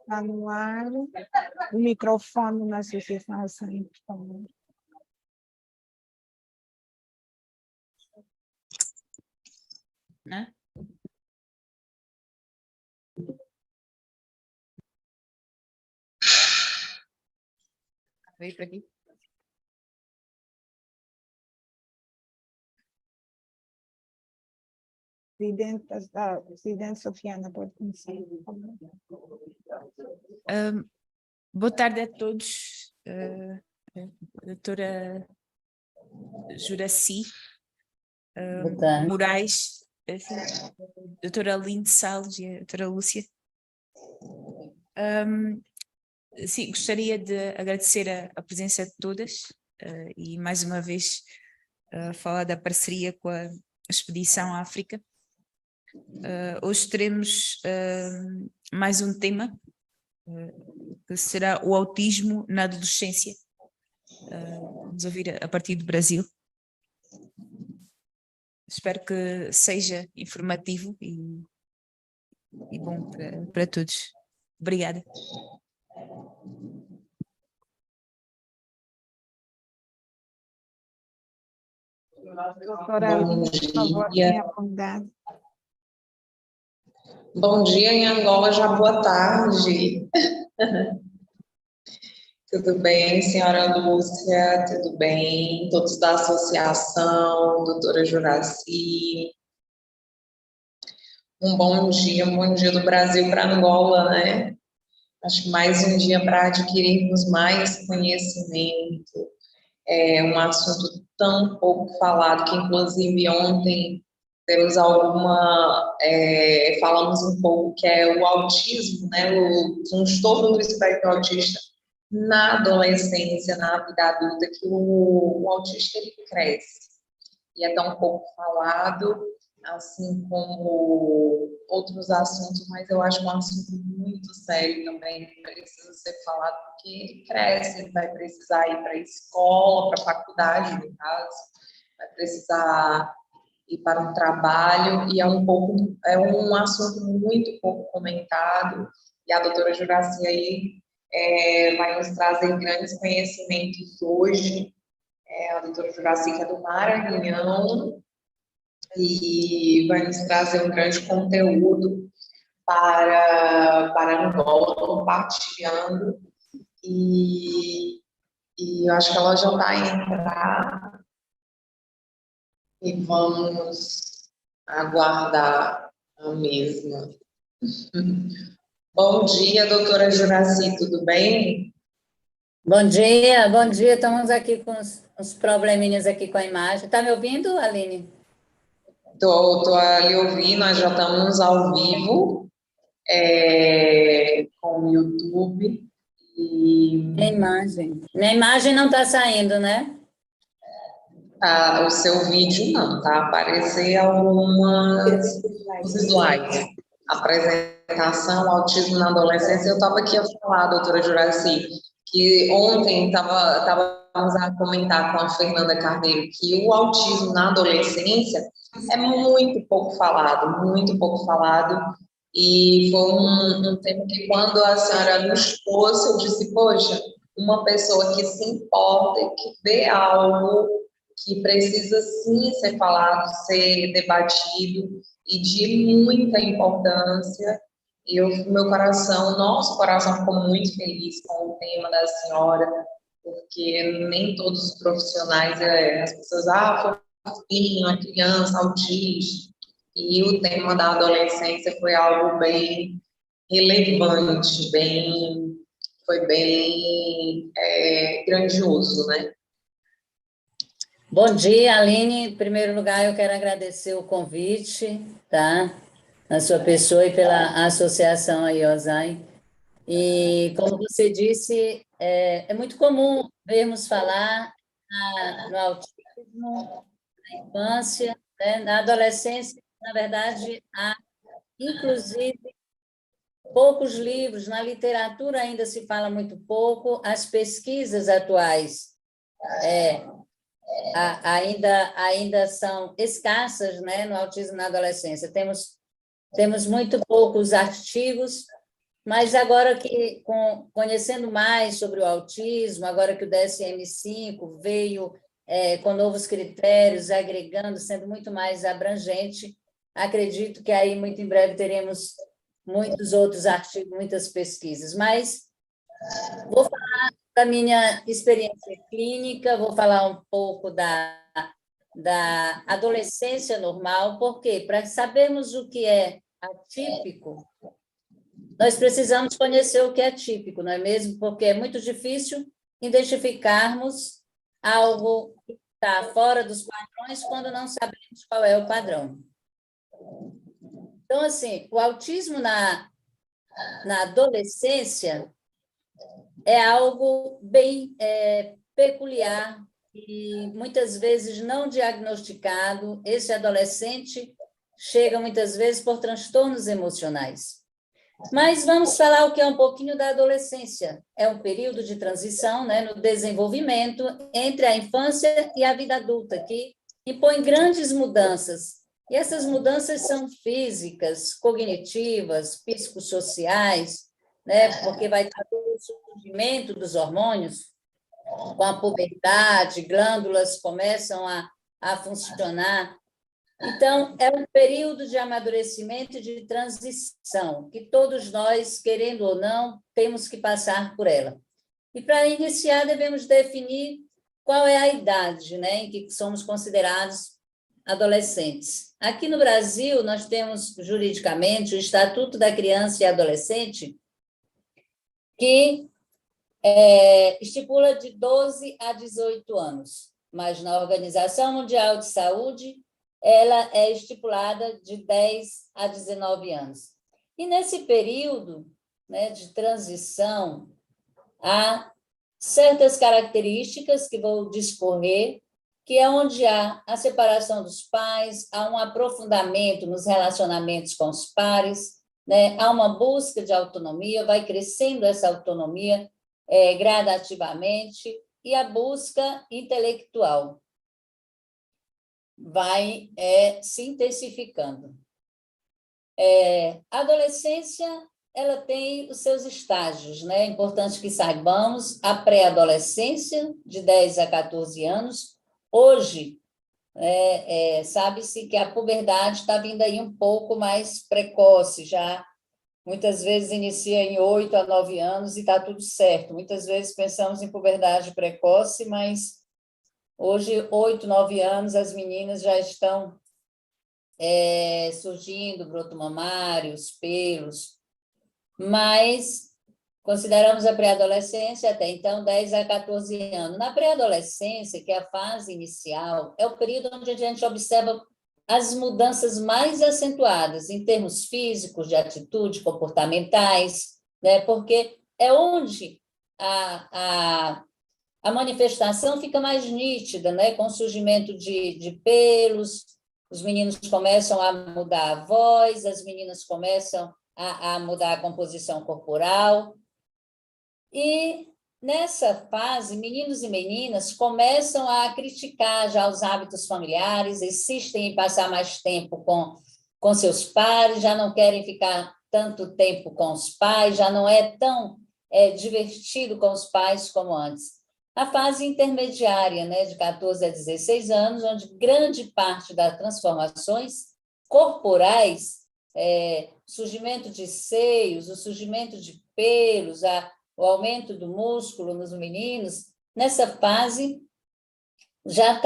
Está no ar. O microfone na associação assim, por favor. Né? Veio para aqui. Presidente Sofiana, pode começar. Boa tarde a todos. Doutora Juraci Moraes, doutora Aline Salles e a doutora Lúcia. Sim, gostaria de agradecer a presença de todas e mais uma vez falar da parceria com a Expedição África. Hoje teremos mais um tema que será o autismo na adolescência. Vamos ouvir a partir do Brasil. Espero que seja informativo e bom para todos. Obrigada. Doutora Aline, por favor, tenha a bondade. Bom dia em Angola, já boa tarde. Tudo bem, senhora Lúcia? Tudo bem? Todos da associação, doutora Juraci. Um bom dia do Brasil para Angola, né? Acho que mais um dia para adquirirmos mais conhecimento. É um assunto tão pouco falado, que inclusive ontem temos falamos um pouco, que é o autismo, né? O transtorno do espectro autista na adolescência, na vida adulta, que o autista ele cresce. E é tão pouco falado, assim como outros assuntos, mas eu acho um assunto muito sério também, que precisa ser falado, porque ele cresce, ele vai precisar ir para a escola, para a faculdade, no caso, vai precisar ir para um trabalho, e é um assunto muito pouco comentado, e a doutora Juraci aí vai nos trazer grandes conhecimentos hoje. A doutora Juraci, que é do Maranhão, e vai nos trazer um grande conteúdo para Angola, compartilhando, e eu acho que ela já vai entrar, e vamos aguardar a mesma. Bom dia, doutora Juraci, tudo bem? Bom dia, bom dia. Estamos aqui com uns probleminhas aqui com a imagem. Está me ouvindo, Aline? Estou ali ouvindo, nós já estamos ao vivo com o YouTube. Minha imagem não está saindo, né? O seu vídeo não, tá? Aparecer algumas slides. Apresentação, autismo na adolescência. Eu estava aqui a falar, doutora Juraci, que ontem estávamos a comentar com a Fernanda Carneiro que o autismo na adolescência é muito pouco falado, e foi um tema que, quando a senhora nos trouxe, eu disse, poxa, uma pessoa que se importa e que vê algo que precisa sim ser falado, ser debatido, e de muita importância. Nosso coração ficou muito feliz com o tema da senhora, porque nem todos os profissionais, as pessoas, foi um filho, uma criança autista, e o tema da adolescência foi algo bem relevante, foi bem grandioso, né? Bom dia, Aline. Em primeiro lugar, eu quero agradecer o convite, tá? Na sua pessoa e pela associação aí, OSAI. E, como você disse, é muito comum vermos falar no autismo, na infância, né? Na adolescência, na verdade, há, inclusive, poucos livros, na literatura ainda se fala muito pouco, as pesquisas atuais ainda são escassas, né, no autismo na adolescência. Temos temos muito poucos artigos, mas agora que, conhecendo mais sobre o autismo, agora que o DSM-5 veio com novos critérios, agregando, sendo muito mais abrangente, acredito que aí, muito em breve, teremos muitos outros artigos, muitas pesquisas. Mas vou falar da minha experiência clínica, vou falar um pouco da adolescência normal, porque para sabermos o que é atípico, nós precisamos conhecer o que é típico, não é mesmo? Porque é muito difícil identificarmos algo que está fora dos padrões quando não sabemos qual é o padrão. Então, assim, o autismo na adolescência é algo bem peculiar e muitas vezes não diagnosticado. Esse adolescente chega muitas vezes por transtornos emocionais. Mas vamos falar o que é um pouquinho da adolescência. É um período de transição, né, no desenvolvimento entre a infância e a vida adulta, que impõe grandes mudanças. E essas mudanças são físicas, cognitivas, psicossociais, né, porque vai ter o surgimento dos hormônios, com a puberdade, glândulas começam a funcionar. Então, é um período de amadurecimento e de transição, que todos nós, querendo ou não, temos que passar por ela. E, para iniciar, devemos definir qual é a idade, né, em que somos considerados adolescentes. Aqui no Brasil, nós temos, juridicamente, o Estatuto da Criança e Adolescente, que estipula de 12 a 18 anos, mas na Organização Mundial de Saúde, ela é estipulada de 10 a 19 anos. E nesse período, né, de transição, há certas características que vou discorrer, que é onde há a separação dos pais, há um aprofundamento nos relacionamentos com os pares, né, há uma busca de autonomia, vai crescendo essa autonomia gradativamente, e a busca intelectual vai se intensificando. A adolescência, ela tem os seus estágios, né? É importante que saibamos a pré-adolescência, de 10 a 14 anos. Hoje, sabe-se que a puberdade está vindo aí um pouco mais precoce, já muitas vezes inicia em 8 a 9 anos e está tudo certo. Muitas vezes pensamos em puberdade precoce, mas hoje, 8, 9 anos, as meninas já estão surgindo, broto mamário, os pelos, mas consideramos a pré-adolescência até então 10 a 14 anos. Na pré-adolescência, que é a fase inicial, é o período onde a gente observa as mudanças mais acentuadas em termos físicos, de atitude, comportamentais, né? Porque é onde a manifestação fica mais nítida, né? Com o surgimento de pelos, os meninos começam a mudar a voz, as meninas começam a mudar a composição corporal. E nessa fase, meninos e meninas começam a criticar já os hábitos familiares, insistem em passar mais tempo com seus pares, já não querem ficar tanto tempo com os pais, já não é tão divertido com os pais como antes. A fase intermediária, né, de 14 a 16 anos, onde grande parte das transformações corporais, surgimento de seios, o surgimento de pelos, o aumento do músculo nos meninos, nessa fase já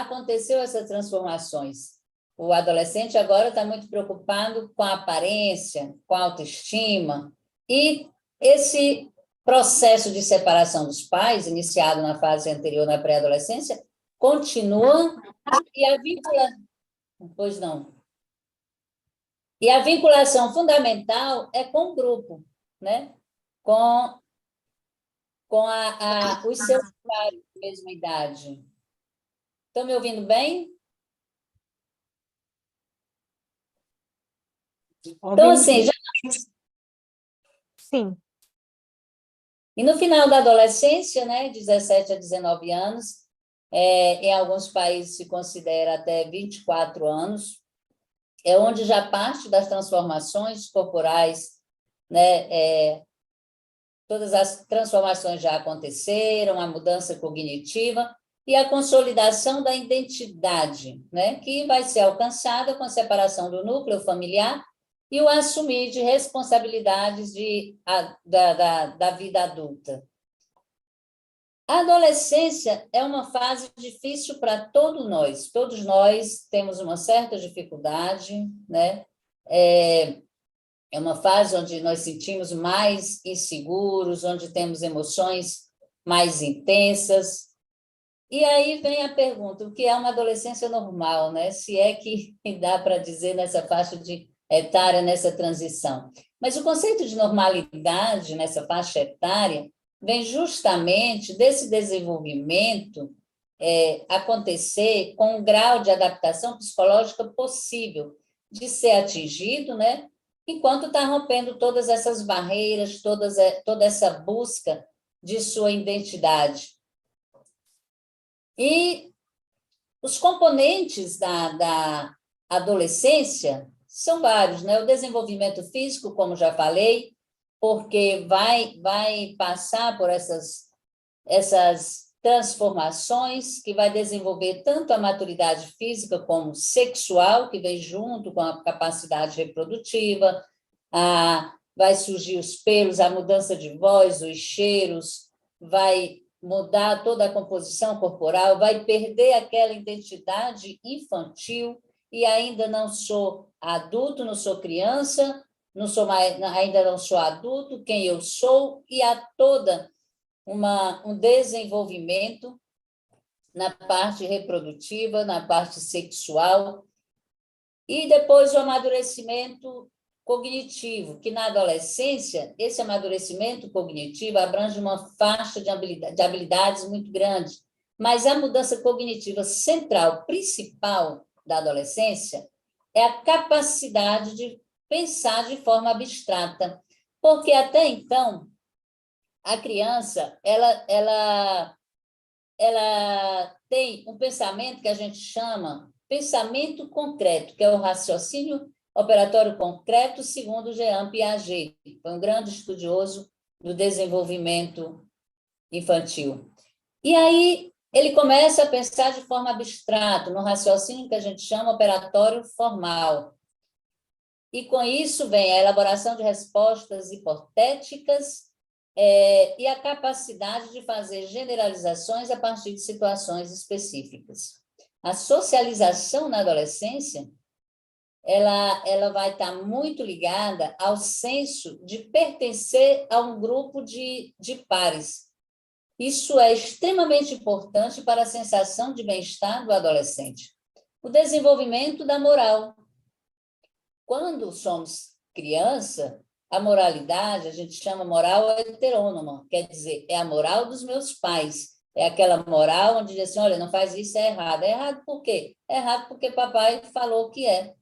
aconteceu essas transformações. O adolescente agora está muito preocupado com a aparência, com a autoestima, e esse processo de separação dos pais, iniciado na fase anterior, na pré-adolescência, continua, e pois não. E a vinculação fundamental é com o grupo, né? Com os seus pares da mesma idade. Estão me ouvindo bem? Então, assim, Sim. E no final da adolescência, né, 17 a 19 anos, em alguns países se considera até 24 anos, é onde já parte das transformações corporais, né? Todas as transformações já aconteceram, a mudança cognitiva e a consolidação da identidade, né? Que vai ser alcançada com a separação do núcleo familiar e o assumir de responsabilidades da vida adulta. A adolescência é uma fase difícil para todos nós temos uma certa dificuldade, né? É uma fase onde nós sentimos mais inseguros, onde temos emoções mais intensas. E aí vem a pergunta, o que é uma adolescência normal, né? Se é que dá para dizer nessa faixa etária, nessa transição. Mas o conceito de normalidade nessa faixa etária vem justamente desse desenvolvimento acontecer com um grau de adaptação psicológica possível de ser atingido, né? Enquanto está rompendo todas essas barreiras, toda essa busca de sua identidade. E os componentes da adolescência são vários, né? O desenvolvimento físico, como já falei, porque vai passar por essas transformações que vai desenvolver tanto a maturidade física como sexual, que vem junto com a capacidade reprodutiva, vai surgir os pelos, a mudança de voz, os cheiros, vai mudar toda a composição corporal, vai perder aquela identidade infantil e ainda não sou adulto, não sou criança, ainda não sou adulto, quem eu sou, e há toda um desenvolvimento na parte reprodutiva, na parte sexual, e depois o amadurecimento cognitivo, que na adolescência, esse amadurecimento cognitivo abrange uma faixa de habilidades muito grande, mas a mudança cognitiva central, principal da adolescência, é a capacidade de pensar de forma abstrata, porque até então a criança ela tem um pensamento que a gente chama pensamento concreto, que é o raciocínio operatório concreto, segundo Jean Piaget, foi um grande estudioso do desenvolvimento infantil. E aí ele começa a pensar de forma abstrata, no raciocínio que a gente chama operatório formal. E com isso vem a elaboração de respostas hipotéticas e a capacidade de fazer generalizações a partir de situações específicas. A socialização na adolescência ela vai estar muito ligada ao senso de pertencer a um grupo de pares. Isso é extremamente importante para a sensação de bem-estar do adolescente. O desenvolvimento da moral. Quando somos criança, a moralidade, a gente chama moral heterônoma, quer dizer, é a moral dos meus pais. É aquela moral onde diz assim, olha, não faz isso, é errado. É errado por quê? É errado porque papai falou que é.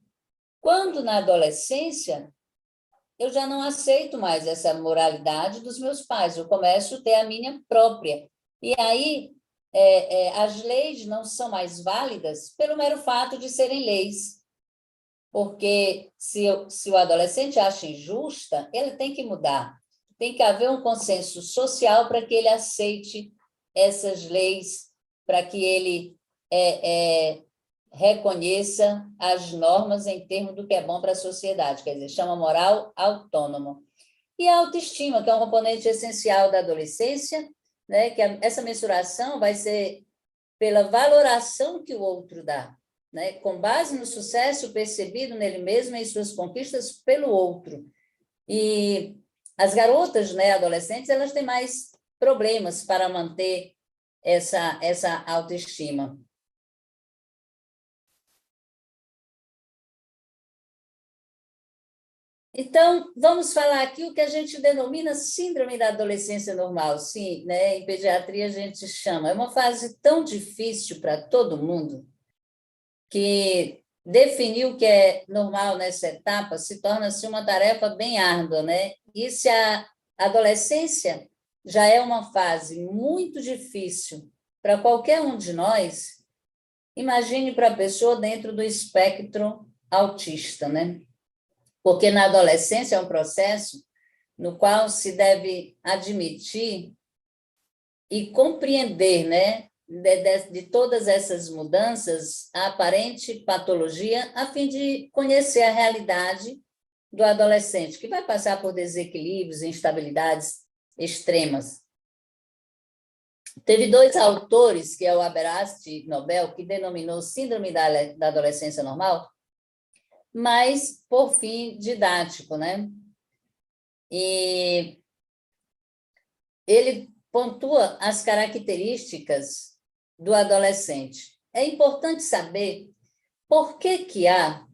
Quando na adolescência, eu já não aceito mais essa moralidade dos meus pais, eu começo a ter a minha própria. E aí, as leis não são mais válidas pelo mero fato de serem leis. Porque se o adolescente acha injusta, ele tem que mudar. Tem que haver um consenso social para que ele aceite essas leis, para que ele reconheça as normas em termos do que é bom para a sociedade, quer dizer, chama moral autônoma. E a autoestima, que é um componente essencial da adolescência, né, que essa mensuração vai ser pela valoração que o outro dá, né, com base no sucesso percebido nele mesmo e em suas conquistas pelo outro. E as garotas, né, adolescentes, elas têm mais problemas para manter essa autoestima. Então, vamos falar aqui o que a gente denomina síndrome da adolescência normal. Sim, né? Em pediatria a gente chama. É uma fase tão difícil para todo mundo que definir o que é normal nessa etapa se torna-se uma tarefa bem árdua, né? E se a adolescência já é uma fase muito difícil para qualquer um de nós, imagine para a pessoa dentro do espectro autista, né? Porque na adolescência é um processo no qual se deve admitir e compreender, né, de todas essas mudanças, a aparente patologia, a fim de conhecer a realidade do adolescente, que vai passar por desequilíbrios e instabilidades extremas. Teve 2 autores, que é o Aberasti Nobel, que denominou síndrome da adolescência normal, mas por fim didático, né? E ele pontua as características do adolescente. É importante saber por que há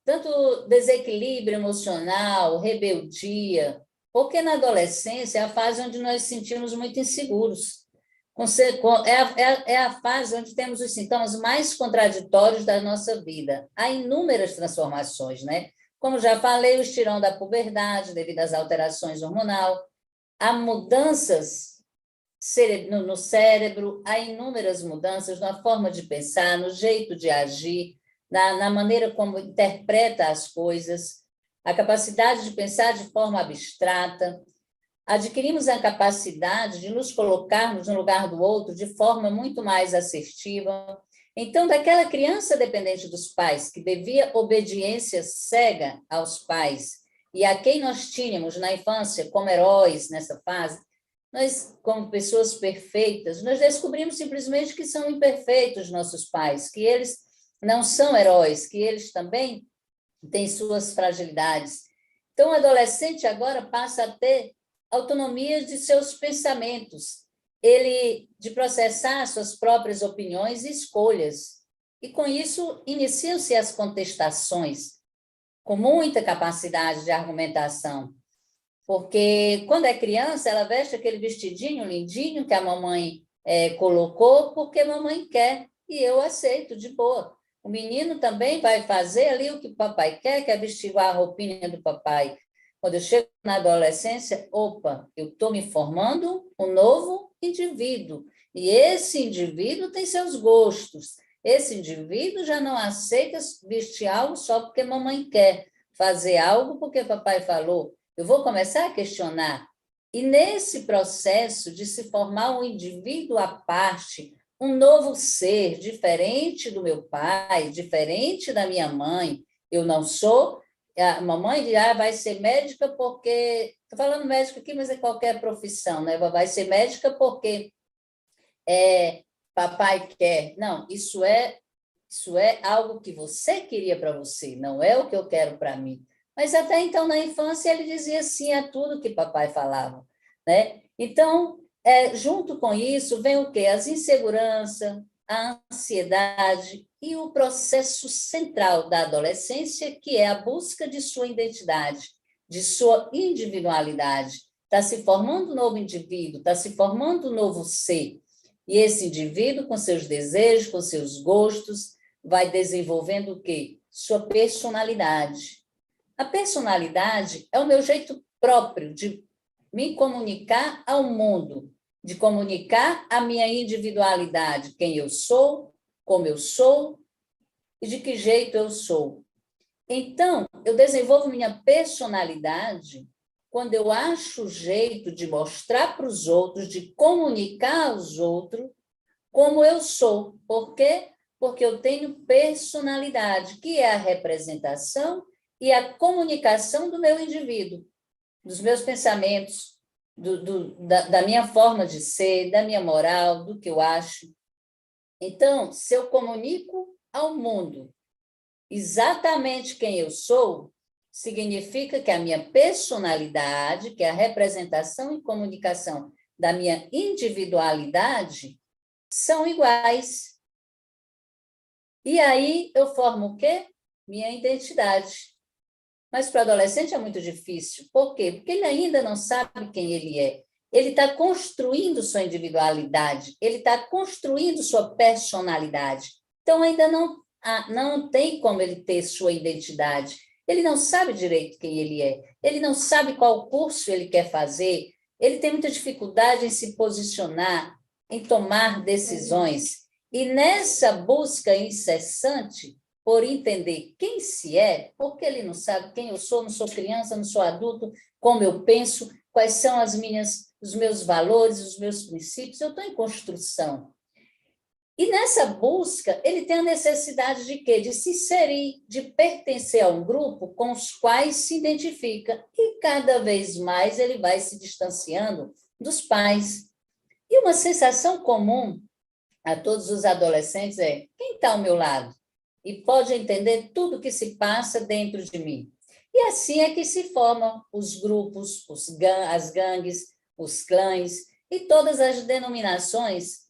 tanto desequilíbrio emocional, rebeldia, porque na adolescência é a fase onde nós nos sentimos muito inseguros. É a fase onde temos os sintomas mais contraditórios da nossa vida. Há inúmeras transformações, né? Como já falei, o estirão da puberdade, devido às alterações hormonais, há mudanças no cérebro, há inúmeras mudanças na forma de pensar, no jeito de agir, na maneira como interpreta as coisas, a capacidade de pensar de forma abstrata. Adquirimos a capacidade de nos colocarmos no lugar do outro de forma muito mais assertiva. Então, daquela criança dependente dos pais, que devia obediência cega aos pais, e a quem nós tínhamos na infância como heróis nessa fase, nós, como pessoas perfeitas, nós descobrimos simplesmente que são imperfeitos nossos pais, que eles não são heróis, que eles também têm suas fragilidades. Então, o adolescente agora passa a ter autonomia de seus pensamentos, de processar suas próprias opiniões e escolhas. E, com isso, iniciam-se as contestações, com muita capacidade de argumentação. Porque, quando é criança, ela veste aquele vestidinho lindinho que a mamãe colocou, porque a mamãe quer, e eu aceito de boa. O menino também vai fazer ali o que o papai quer, que é vestir igual a roupinha do papai. Quando eu chego na adolescência, opa, eu estou me formando um novo indivíduo. E esse indivíduo tem seus gostos. Esse indivíduo já não aceita vestir algo só porque mamãe quer, fazer algo porque papai falou. Eu vou começar a questionar. E nesse processo de se formar um indivíduo à parte, um novo ser, diferente do meu pai, diferente da minha mãe, eu não sou. A mamãe diz, vai ser médica porque... Estou falando médica aqui, mas é qualquer profissão, né? Vai ser médica porque papai quer. Não, isso é algo que você queria para você, não é o que eu quero para mim. Mas até então, na infância, ele dizia sim a tudo que papai falava, né? Então, junto com isso, vem o quê? As inseguranças, a ansiedade e o processo central da adolescência, que é a busca de sua identidade, de sua individualidade. Está se formando um novo indivíduo, está se formando um novo ser. E esse indivíduo, com seus desejos, com seus gostos, vai desenvolvendo o quê? Sua personalidade. A personalidade é o meu jeito próprio de me comunicar ao mundo, de comunicar a minha individualidade, quem eu sou, como eu sou e de que jeito eu sou. Então, eu desenvolvo minha personalidade quando eu acho o jeito de mostrar para os outros, de comunicar aos outros como eu sou. Por quê? Porque eu tenho personalidade, que é a representação e a comunicação do meu indivíduo, dos meus pensamentos, da minha forma de ser, da minha moral, do que eu acho. Então, se eu comunico ao mundo exatamente quem eu sou, significa que a minha personalidade, que é a representação e comunicação da minha individualidade, são iguais. E aí eu formo o quê? Minha identidade. Mas para o adolescente é muito difícil. Por quê? Porque ele ainda não sabe quem ele é. Ele está construindo sua individualidade, ele está construindo sua personalidade. Então, ainda não tem como ele ter sua identidade. Ele não sabe direito quem ele é. Ele não sabe qual curso ele quer fazer. Ele tem muita dificuldade em se posicionar, em tomar decisões. E nessa busca incessante por entender quem se é, porque ele não sabe quem eu sou, não sou criança, não sou adulto, como eu penso, quais são os meus valores, os meus princípios, eu estou em construção. E nessa busca, ele tem a necessidade de quê? De se inserir, de pertencer a um grupo com os quais se identifica. E cada vez mais ele vai se distanciando dos pais. E uma sensação comum a todos os adolescentes é: quem está ao meu lado? E pode entender tudo que se passa dentro de mim. E assim é que se formam os grupos, as gangues, os clãs e todas as denominações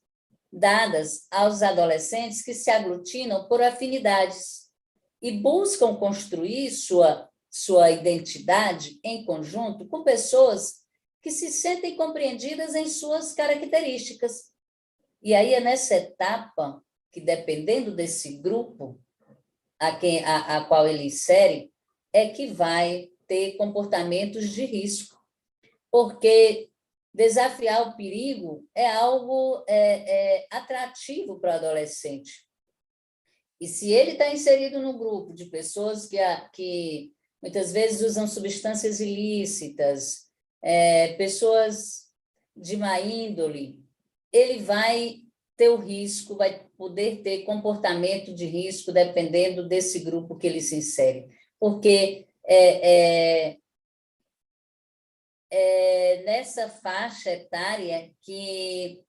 dadas aos adolescentes que se aglutinam por afinidades e buscam construir sua identidade em conjunto com pessoas que se sentem compreendidas em suas características. E aí é nessa etapa que, dependendo desse grupo a qual ele insere, é que vai ter comportamentos de risco, porque desafiar o perigo é algo atrativo para o adolescente. E se ele está inserido no grupo de pessoas que muitas vezes usam substâncias ilícitas, pessoas de má índole, ele vai ter o risco, vai poder ter comportamento de risco dependendo desse grupo que ele se insere. Porque nessa faixa etária que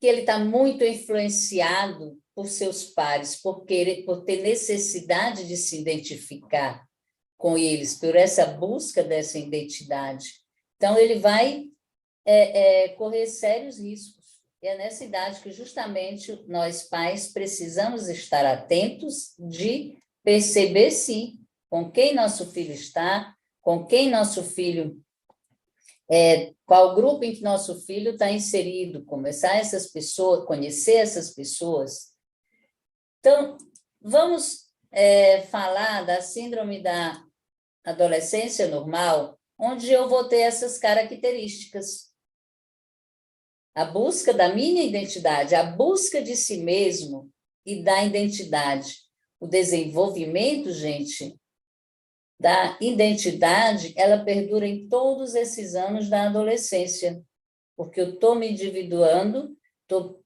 ele está muito influenciado por seus pares, por ter necessidade de se identificar com eles, por essa busca dessa identidade. Então, ele vai correr sérios riscos. E é nessa idade que, justamente, nós, pais, precisamos estar atentos de perceber, sim, com quem nosso filho está, com quem nosso filho, qual grupo em que nosso filho está inserido, conhecer essas pessoas. Então, vamos falar da síndrome da adolescência normal, onde eu vou ter essas características. A busca da minha identidade, a busca de si mesmo e da identidade. O desenvolvimento, gente, da identidade, ela perdura em todos esses anos da adolescência, porque eu estou me individuando, estou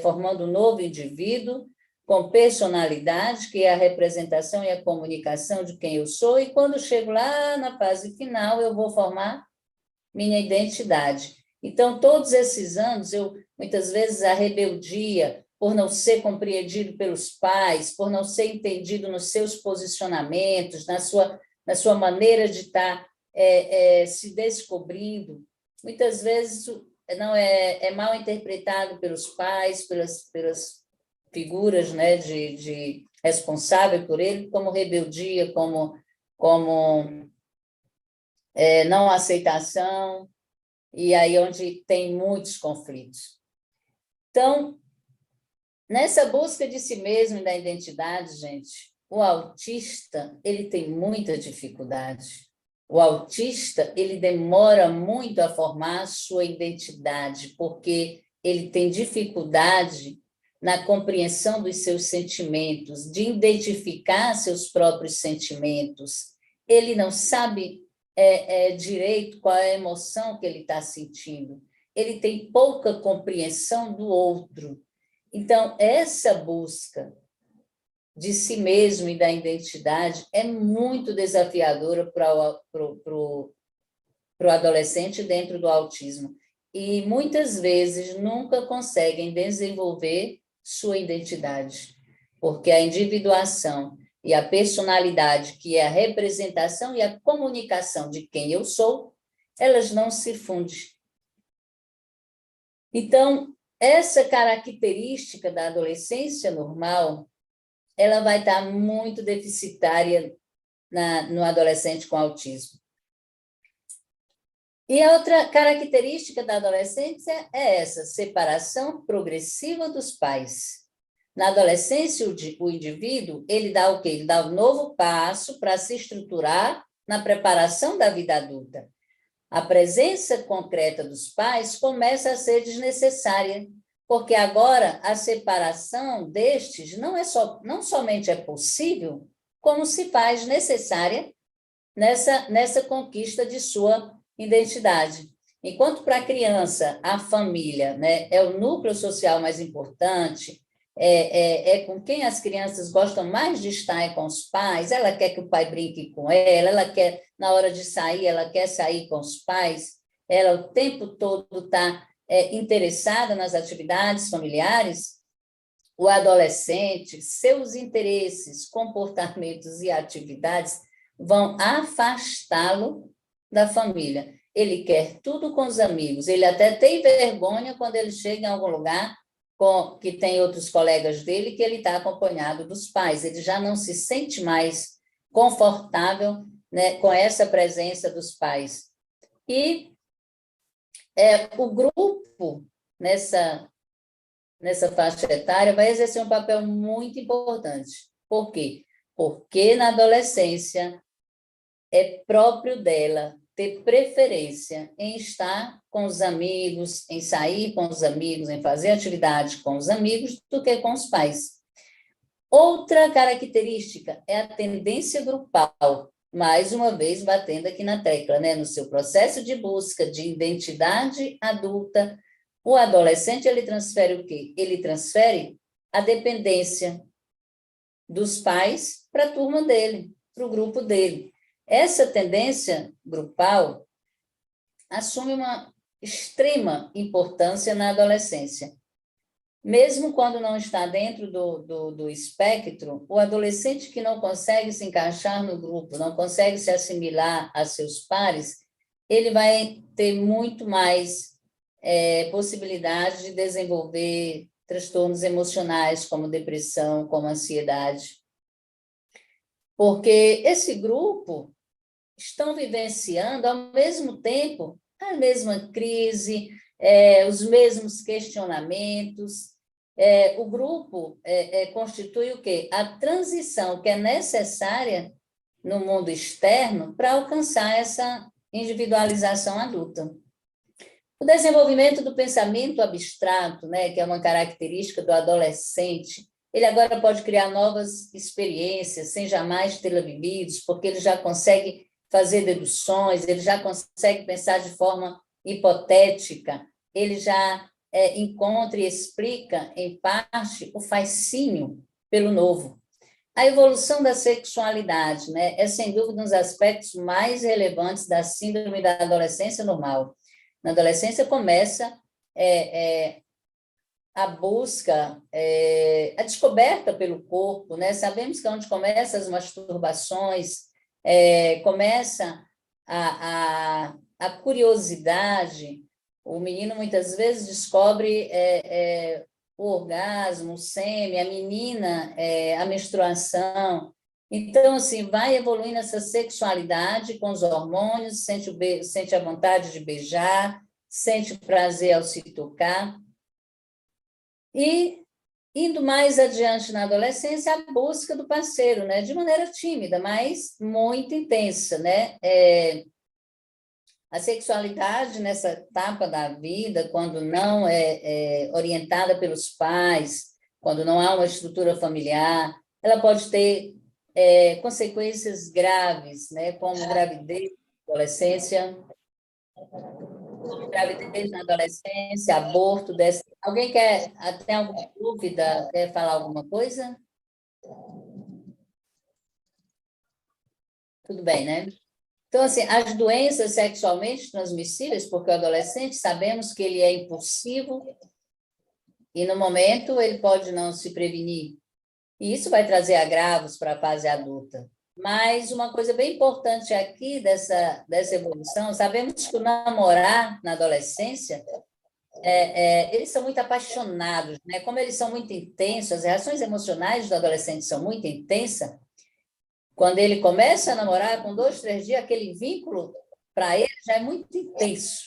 formando um novo indivíduo com personalidade, que é a representação e a comunicação de quem eu sou, e quando chego lá na fase final, eu vou formar minha identidade. Então, todos esses anos, muitas vezes, a rebeldia, por não ser compreendido pelos pais, por não ser entendido nos seus posicionamentos, na sua maneira de estar se descobrindo, muitas vezes não é mal interpretado pelos pais, pelas figuras, né, de responsável por ele, como rebeldia, como não aceitação, e aí onde tem muitos conflitos. Então, nessa busca de si mesmo e da identidade, gente, o autista, ele tem muita dificuldade. O autista, ele demora muito a formar a sua identidade, porque ele tem dificuldade na compreensão dos seus sentimentos, de identificar seus próprios sentimentos. Ele não sabe direito qual é a emoção que ele está sentindo. Ele tem pouca compreensão do outro. Então, essa busca de si mesmo e da identidade é muito desafiadora para o adolescente dentro do autismo. E, muitas vezes, nunca conseguem desenvolver sua identidade, porque a individuação e a personalidade, que é a representação e a comunicação de quem eu sou, elas não se fundem. Então, essa característica da adolescência normal, ela vai estar muito deficitária no adolescente com autismo. E a outra característica da adolescência é essa, separação progressiva dos pais. Na adolescência, o indivíduo, ele dá o quê? Ele dá um novo passo para se estruturar na preparação da vida adulta. A presença concreta dos pais começa a ser desnecessária, porque agora a separação destes não somente é possível, como se faz necessária nessa conquista de sua identidade. Enquanto para a criança, a família, né, é o núcleo social mais importante, é com quem as crianças gostam mais de estar, é com os pais, ela quer que o pai brinque com ela quer, na hora de sair, ela quer sair com os pais, ela o tempo todo está interessada nas atividades familiares. O adolescente, seus interesses, comportamentos e atividades vão afastá-lo da família. Ele quer tudo com os amigos, ele até tem vergonha quando ele chega em algum lugar que tem outros colegas dele, que ele está acompanhado dos pais, ele já não se sente mais confortável, né, com essa presença dos pais. E o grupo, nessa faixa etária, vai exercer um papel muito importante. Por quê? Porque na adolescência é próprio dela ter preferência em estar com os amigos, em sair com os amigos, em fazer atividade com os amigos, do que com os pais. Outra característica é a tendência grupal, mais uma vez batendo aqui na tecla, né? No seu processo de busca de identidade adulta, o adolescente, ele transfere o quê? Ele transfere a dependência dos pais para a turma dele, para o grupo dele. Essa tendência grupal assume uma extrema importância na adolescência. Mesmo quando não está dentro do espectro, o adolescente que não consegue se encaixar no grupo, não consegue se assimilar a seus pares, ele vai ter muito mais possibilidade de desenvolver transtornos emocionais, como depressão, como ansiedade. Porque esse grupo estão vivenciando, ao mesmo tempo, a mesma crise, os mesmos questionamentos. O grupo constitui o quê? A transição que é necessária no mundo externo para alcançar essa individualização adulta. O desenvolvimento do pensamento abstrato, né, que é uma característica do adolescente, ele agora pode criar novas experiências sem jamais tê-las vivido, porque ele já consegue fazer deduções, ele já consegue pensar de forma hipotética, ele já encontra e explica, em parte, o fascínio pelo novo. A evolução da sexualidade, né, é, sem dúvida, um dos aspectos mais relevantes da síndrome da adolescência normal. Na adolescência começa a busca, a descoberta pelo corpo, né? Sabemos que é onde começam as masturbações, começa a curiosidade. O menino muitas vezes descobre o orgasmo, o sêmen, a menina, a menstruação. Então, assim, vai evoluindo essa sexualidade com os hormônios, sente a vontade de beijar, sente prazer ao se tocar. E, indo mais adiante na adolescência, a busca do parceiro, né? De maneira tímida, mas muito intensa, né? A sexualidade nessa etapa da vida, quando não é orientada pelos pais, quando não há uma estrutura familiar, ela pode ter consequências graves, né? Como gravidez na adolescência, aborto. Alguém tem alguma dúvida, quer falar alguma coisa? Tudo bem, né? Então, assim, as doenças sexualmente transmissíveis, porque o adolescente, sabemos que ele é impulsivo e, no momento, ele pode não se prevenir. E isso vai trazer agravos para a fase adulta. Mas uma coisa bem importante aqui dessa evolução, sabemos que o namorar na adolescência, eles são muito apaixonados, né? Como eles são muito intensos, as reações emocionais do adolescente são muito intensas. Quando ele começa a namorar, com 2, 3 dias, aquele vínculo, para ele, já é muito intenso.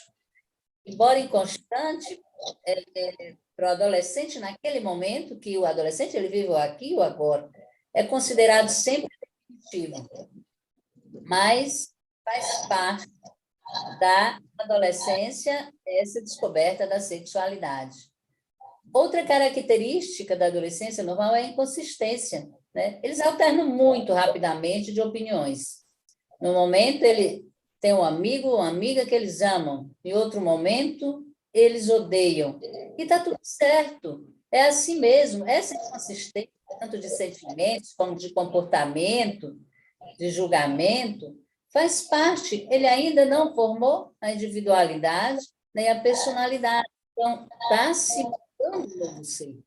Embora inconstante, para o adolescente, naquele momento, que o adolescente ele vive o aqui e o agora, é considerado sempre definitivo, mas faz parte da adolescência essa descoberta da sexualidade. Outra característica da adolescência normal é a inconsistência, né? Eles alternam muito rapidamente de opiniões. No momento, ele tem um amigo ou uma amiga que eles amam. Em outro momento, eles odeiam. E está tudo certo. É assim mesmo. Essa inconsistência, tanto de sentimentos como de comportamento, de julgamento, faz parte. Ele ainda não formou a individualidade nem a personalidade. Então, está se mudando no novo ser.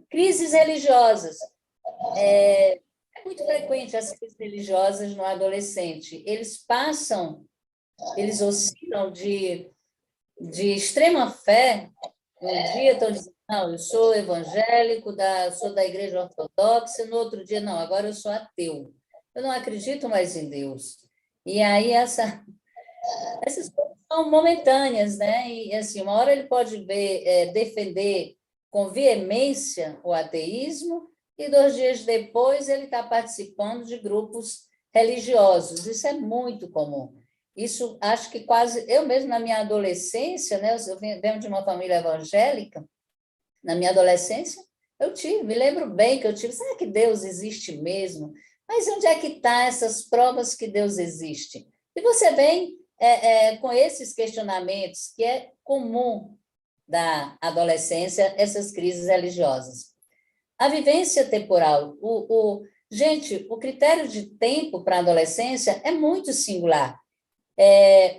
Crises religiosas. É muito frequente as crises religiosas no adolescente. Eles oscilam de extrema fé. Um dia estão dizendo, não, eu sou evangélico, sou da igreja ortodoxa, no outro dia, não, agora eu sou ateu. Eu não acredito mais em Deus. E aí essas coisas são momentâneas, né? E assim, uma hora ele pode defender com veemência o ateísmo, e 2 dias depois ele está participando de grupos religiosos. Isso é muito comum. Isso, acho que quase... Eu mesmo, na minha adolescência, né, eu venho de uma família evangélica, na minha adolescência, me lembro bem que eu tive, será que Deus existe mesmo? Mas onde é que estão essas provas que Deus existe? E você vem com esses questionamentos, que é comum da adolescência, essas crises religiosas. A vivência temporal. Gente, o critério de tempo para a adolescência é muito singular.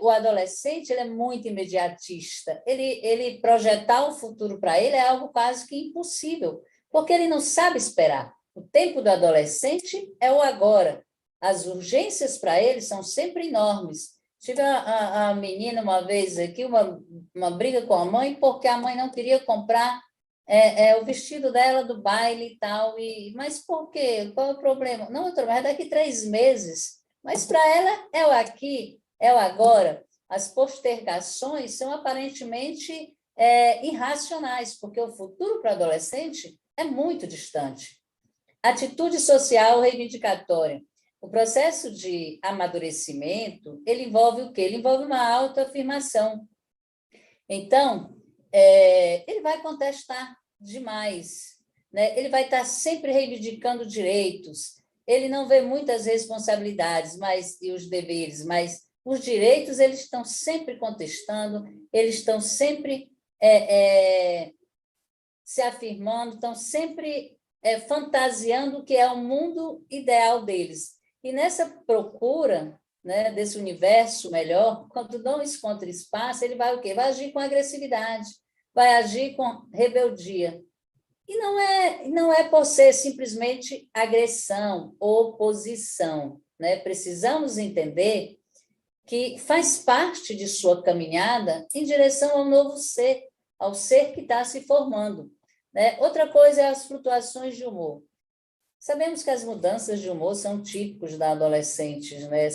O adolescente ele é muito imediatista. Ele projetar o futuro para ele é algo quase que impossível, porque ele não sabe esperar. O tempo do adolescente é o agora. As urgências para ele são sempre enormes. Tive a menina uma vez aqui, uma briga com a mãe, porque a mãe não queria comprar o vestido dela do baile e tal. Mas por quê? Qual é o problema? Não, mas daqui 3 meses. Mas para ela é o aqui, é o agora. As postergações são aparentemente irracionais, porque o futuro para o adolescente é muito distante. Atitude social reivindicatória. O processo de amadurecimento, ele envolve o quê? Ele envolve uma autoafirmação. Então, ele vai contestar demais, né? Ele vai estar sempre reivindicando direitos. Ele não vê muitas responsabilidades e os deveres, mas os direitos eles estão sempre contestando, eles estão sempre se afirmando, estão sempre fantasiando o que é o mundo ideal deles. E nessa procura, né, desse universo melhor, quando não encontra espaço, ele vai o quê? Vai agir com agressividade, vai agir com rebeldia. E não é por ser simplesmente agressão, oposição, né? Precisamos entender que faz parte de sua caminhada em direção ao novo ser, ao ser que está se formando, né? Outra coisa é as flutuações de humor. Sabemos que as mudanças de humor são típicos da adolescente, né?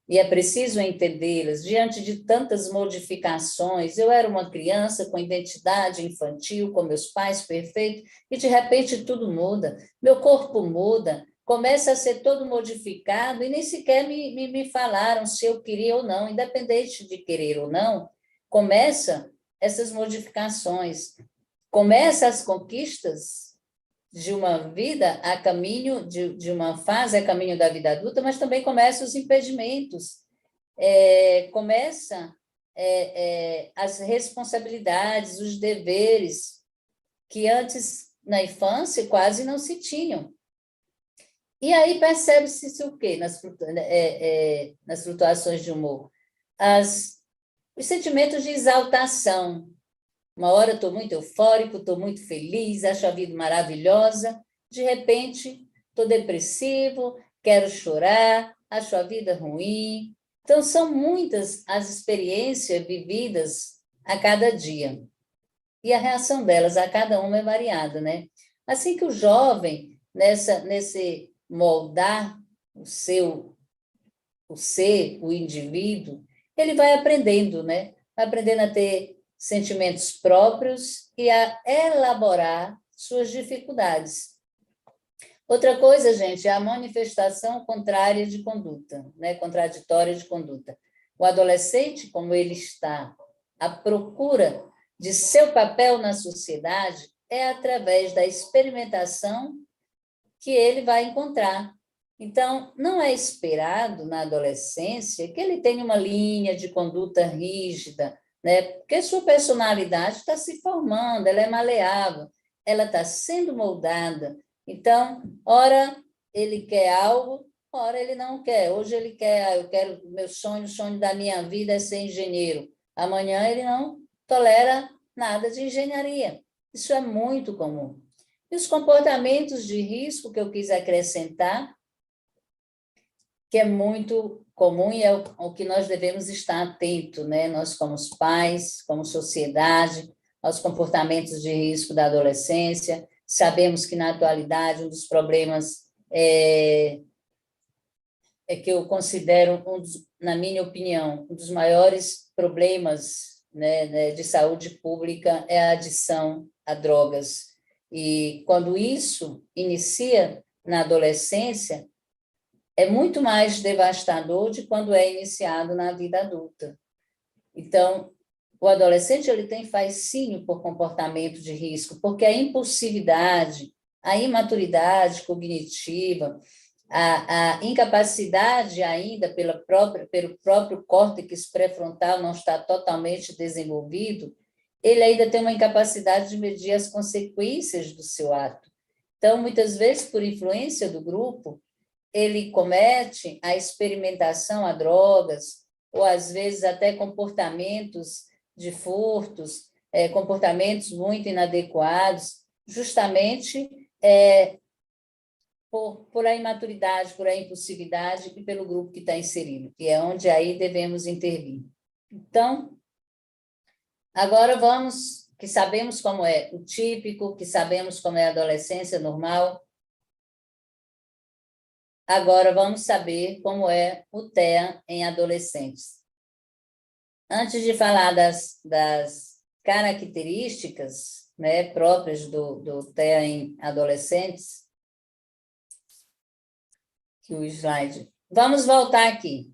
E é preciso entendê-las diante de tantas modificações. Eu era uma criança com identidade infantil, com meus pais perfeitos, e de repente tudo muda. Meu corpo muda, começa a ser todo modificado, e nem sequer me falaram se eu queria ou não, independente de querer ou não, começa essas modificações, começa as conquistas de uma vida a caminho, de uma fase a caminho da vida adulta, mas também começam os impedimentos, começa as responsabilidades, os deveres, que antes, na infância, quase não se tinham. E aí percebe-se o quê nas flutuações de humor? Os sentimentos de exaltação. Uma hora estou muito eufórico, estou muito feliz, acho a vida maravilhosa. De repente, estou depressivo, quero chorar, acho a vida ruim. Então, são muitas as experiências vividas a cada dia. E a reação delas a cada uma é variada, né? Assim que o jovem, nesse moldar o ser, o indivíduo, ele vai aprendendo, né? Vai aprendendo a ter sentimentos próprios e a elaborar suas dificuldades. Outra coisa, gente, é a manifestação contrária de conduta, né? Contraditória de conduta. O adolescente, como ele está à procura de seu papel na sociedade é através da experimentação que ele vai encontrar. Então, não é esperado na adolescência que ele tenha uma linha de conduta rígida, né? Porque sua personalidade está se formando, ela é maleável, ela está sendo moldada. Então, ora ele quer algo, ora ele não quer. Hoje ele quer, eu quero, meu sonho, o sonho da minha vida é ser engenheiro. Amanhã ele não tolera nada de engenharia. Isso é muito comum. E os comportamentos de risco que eu quis acrescentar, que é muito comum e é o que nós devemos estar atento, né? Nós, como os pais, como sociedade, aos comportamentos de risco da adolescência. Sabemos que, na atualidade, um dos problemas é que eu considero, na minha opinião, um dos maiores problemas, né, de saúde pública é a adição a drogas. E quando isso inicia na adolescência, é muito mais devastador de quando é iniciado na vida adulta. Então, o adolescente ele tem fascínio por comportamento de risco, porque a impulsividade, a imaturidade cognitiva, a incapacidade ainda pelo próprio córtex pré-frontal não está totalmente desenvolvido, ele ainda tem uma incapacidade de medir as consequências do seu ato. Então, muitas vezes, por influência do grupo, ele comete a experimentação a drogas, ou às vezes até comportamentos de furtos, comportamentos muito inadequados, justamente por a imaturidade, por a impulsividade e pelo grupo que está inserido, que é onde aí devemos intervir. Então, agora vamos, que sabemos como é o típico, que sabemos como é a adolescência normal, agora vamos saber como é o TEA em adolescentes. Antes de falar das características, né, próprias do TEA em adolescentes, que o slide. Vamos voltar aqui.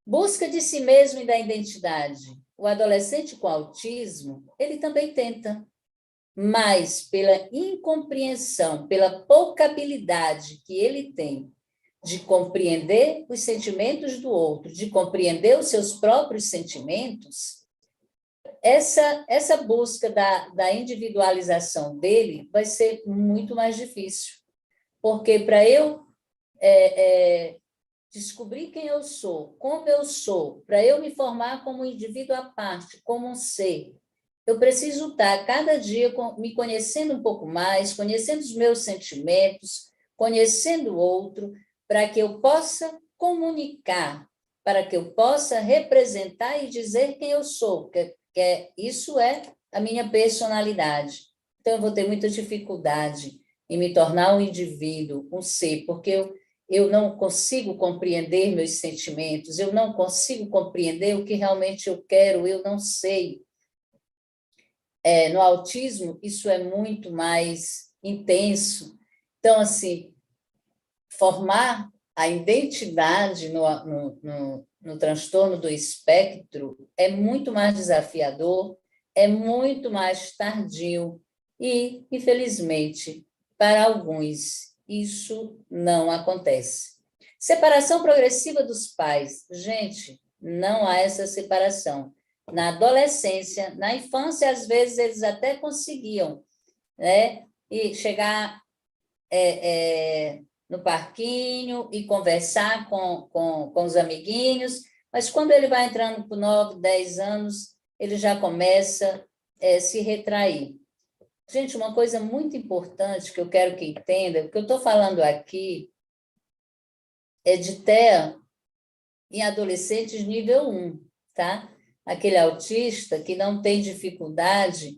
Busca de si mesmo e da identidade. O adolescente com autismo, ele também tenta, mas pela incompreensão, pela pouca habilidade que ele tem de compreender os sentimentos do outro, de compreender os seus próprios sentimentos, essa busca da individualização dele vai ser muito mais difícil. Porque para eu descobrir quem eu sou, como eu sou, para eu me formar como um indivíduo à parte, como um ser, eu preciso estar cada dia me conhecendo um pouco mais, conhecendo os meus sentimentos, conhecendo o outro, para que eu possa comunicar, para que eu possa representar e dizer quem eu sou, isso é a minha personalidade. Então, eu vou ter muita dificuldade em me tornar um indivíduo, um ser, porque eu não consigo compreender meus sentimentos, eu não consigo compreender o que realmente eu quero, eu não sei. No autismo, isso é muito mais intenso. Então, assim, formar a identidade no transtorno do espectro é muito mais desafiador, é muito mais tardio e, infelizmente, para alguns, isso não acontece. Separação progressiva dos pais. Gente, não há essa separação. Na adolescência, na infância, às vezes, eles até conseguiam, né? E chegar no parquinho e conversar com os amiguinhos, mas quando ele vai entrando por 9, 10 anos, ele já começa a se retrair. Gente, uma coisa muito importante que eu quero que entenda, o que eu estou falando aqui é de TEA em adolescentes nível 1, tá? Aquele autista que não tem dificuldade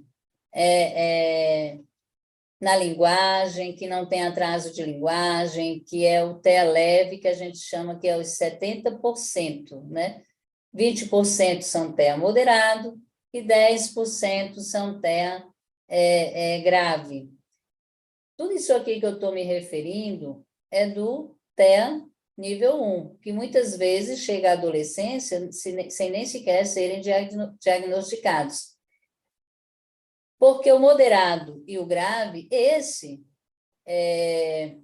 na linguagem, que não tem atraso de linguagem, que é o TEA leve, que a gente chama que é os 70%, né? 20% são TEA moderado e 10% são TEA grave. Tudo isso aqui que eu estou me referindo é do TEA nível 1, que muitas vezes chega à adolescência sem nem sequer serem diagnosticados. Porque o moderado e o grave, esse é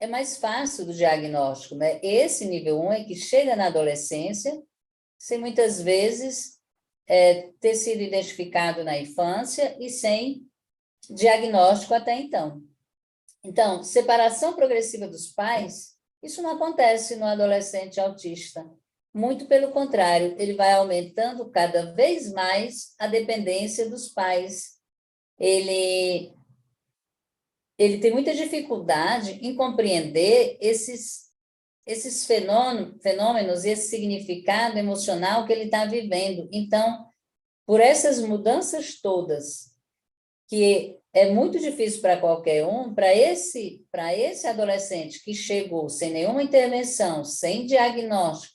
mais fácil do diagnóstico, né? Esse nível 1 é que chega na adolescência, sem muitas vezes ter sido identificado na infância e sem diagnóstico até então. Então, separação progressiva dos pais, isso não acontece no adolescente autista. Muito pelo contrário, ele vai aumentando cada vez mais a dependência dos pais. Ele tem muita dificuldade em compreender esses fenômenos e esse significado emocional que ele está vivendo. Então, por essas mudanças todas, que é muito difícil para qualquer um, para esse adolescente que chegou sem nenhuma intervenção, sem diagnóstico,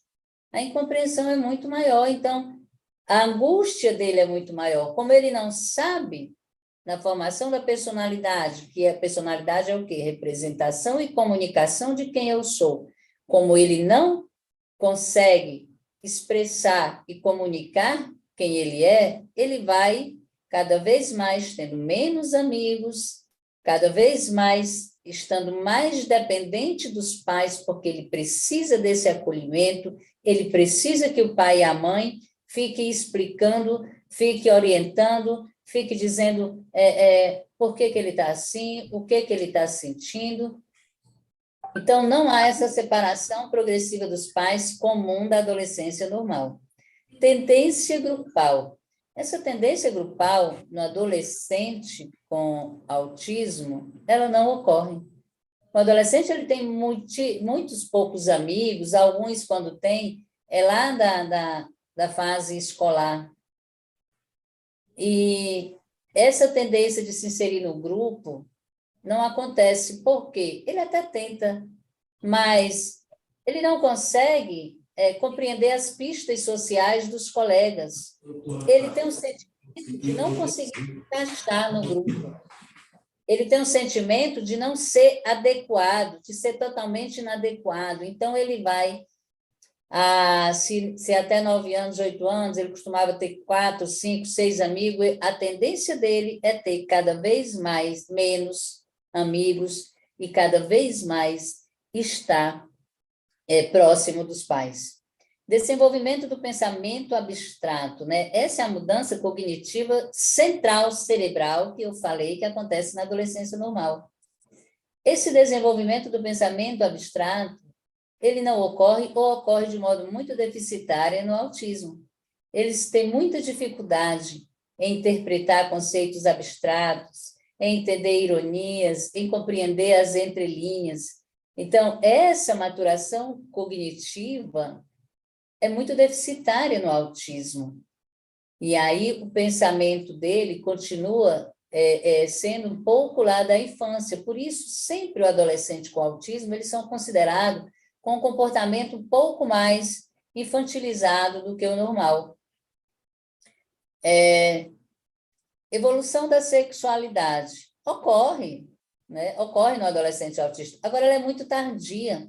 a incompreensão é muito maior. Então, a angústia dele é muito maior. Como ele não sabe, na formação da personalidade, que a personalidade é o quê? Representação e comunicação de quem eu sou. Como ele não consegue expressar e comunicar quem ele é, ele vai cada vez mais tendo menos amigos, cada vez mais estando mais dependente dos pais, porque ele precisa desse acolhimento, ele precisa que o pai e a mãe fiquem explicando, fiquem orientando, fiquem dizendo por que ele está assim, o que ele está sentindo. Então, não há essa separação progressiva dos pais comum da adolescência normal. Tendência grupal. Essa tendência grupal no adolescente com autismo, ela não ocorre. O adolescente ele tem muitos poucos amigos, alguns, quando tem, é lá da fase escolar. E essa tendência de se inserir no grupo não acontece, porque ele até tenta, mas ele não consegue compreender as pistas sociais dos colegas. Ele tem um sentimento de não conseguir encaixar no grupo. Ele tem um sentimento de não ser adequado, de ser totalmente inadequado. Então, ele vai, se até 9 anos, 8 anos, ele costumava ter 4, 5, 6 amigos, a tendência dele é ter cada vez menos amigos e cada vez mais estar próximo dos pais. Desenvolvimento do pensamento abstrato, né? Essa é a mudança cognitiva central cerebral que eu falei que acontece na adolescência normal. Esse desenvolvimento do pensamento abstrato, ele não ocorre ou ocorre de modo muito deficitário no autismo. Eles têm muita dificuldade em interpretar conceitos abstratos, em entender ironias, em compreender as entrelinhas. Então, essa maturação cognitiva é muito deficitária no autismo. E aí o pensamento dele continua sendo um pouco lá da infância. Por isso, sempre o adolescente com autismo, eles são considerados com um comportamento um pouco mais infantilizado do que o normal. Evolução da sexualidade. Ocorre, né? Ocorre no adolescente autista. Agora, ela é muito tardia.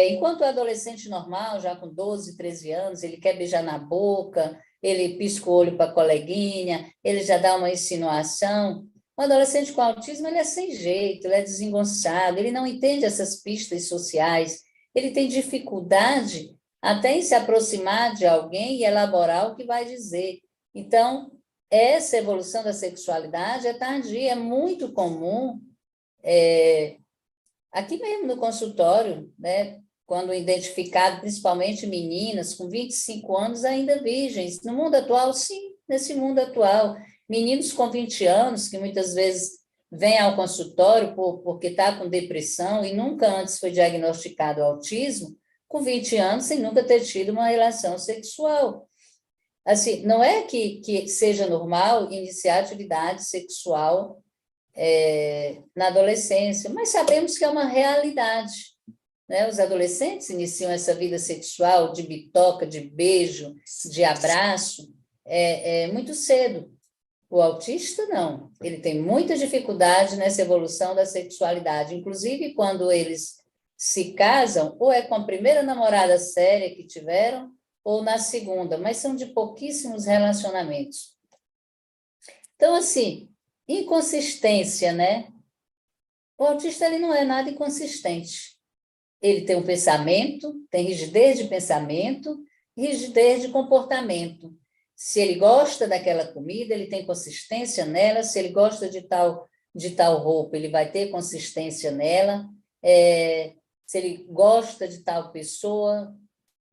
Enquanto o adolescente normal, já com 12, 13 anos, ele quer beijar na boca, ele pisca o olho para a coleguinha, ele já dá uma insinuação. O adolescente com autismo, ele é sem jeito, ele é desengonçado, ele não entende essas pistas sociais, ele tem dificuldade até em se aproximar de alguém e elaborar o que vai dizer. Então, essa evolução da sexualidade é tardia, é muito comum, aqui mesmo no consultório, né, quando identificado principalmente meninas com 25 anos ainda virgens. No mundo atual, sim, nesse mundo atual. Meninos com 20 anos, que muitas vezes vêm ao consultório porque está com depressão e nunca antes foi diagnosticado autismo, com 20 anos sem nunca ter tido uma relação sexual. Assim, não é que seja normal iniciar atividade sexual na adolescência, mas sabemos que é uma realidade, né? Os adolescentes iniciam essa vida sexual de bitoca, de beijo, de abraço, muito cedo. O autista, não. Ele tem muita dificuldade nessa evolução da sexualidade. Inclusive, quando eles se casam, ou é com a primeira namorada séria que tiveram, ou na segunda, mas são de pouquíssimos relacionamentos. Então, assim, inconsistência, né? O autista ele não é nada inconsistente. Ele tem um pensamento, tem rigidez de pensamento, rigidez de comportamento. Se ele gosta daquela comida, ele tem consistência nela. Se ele gosta de tal roupa, ele vai ter consistência nela. Se ele gosta de tal pessoa.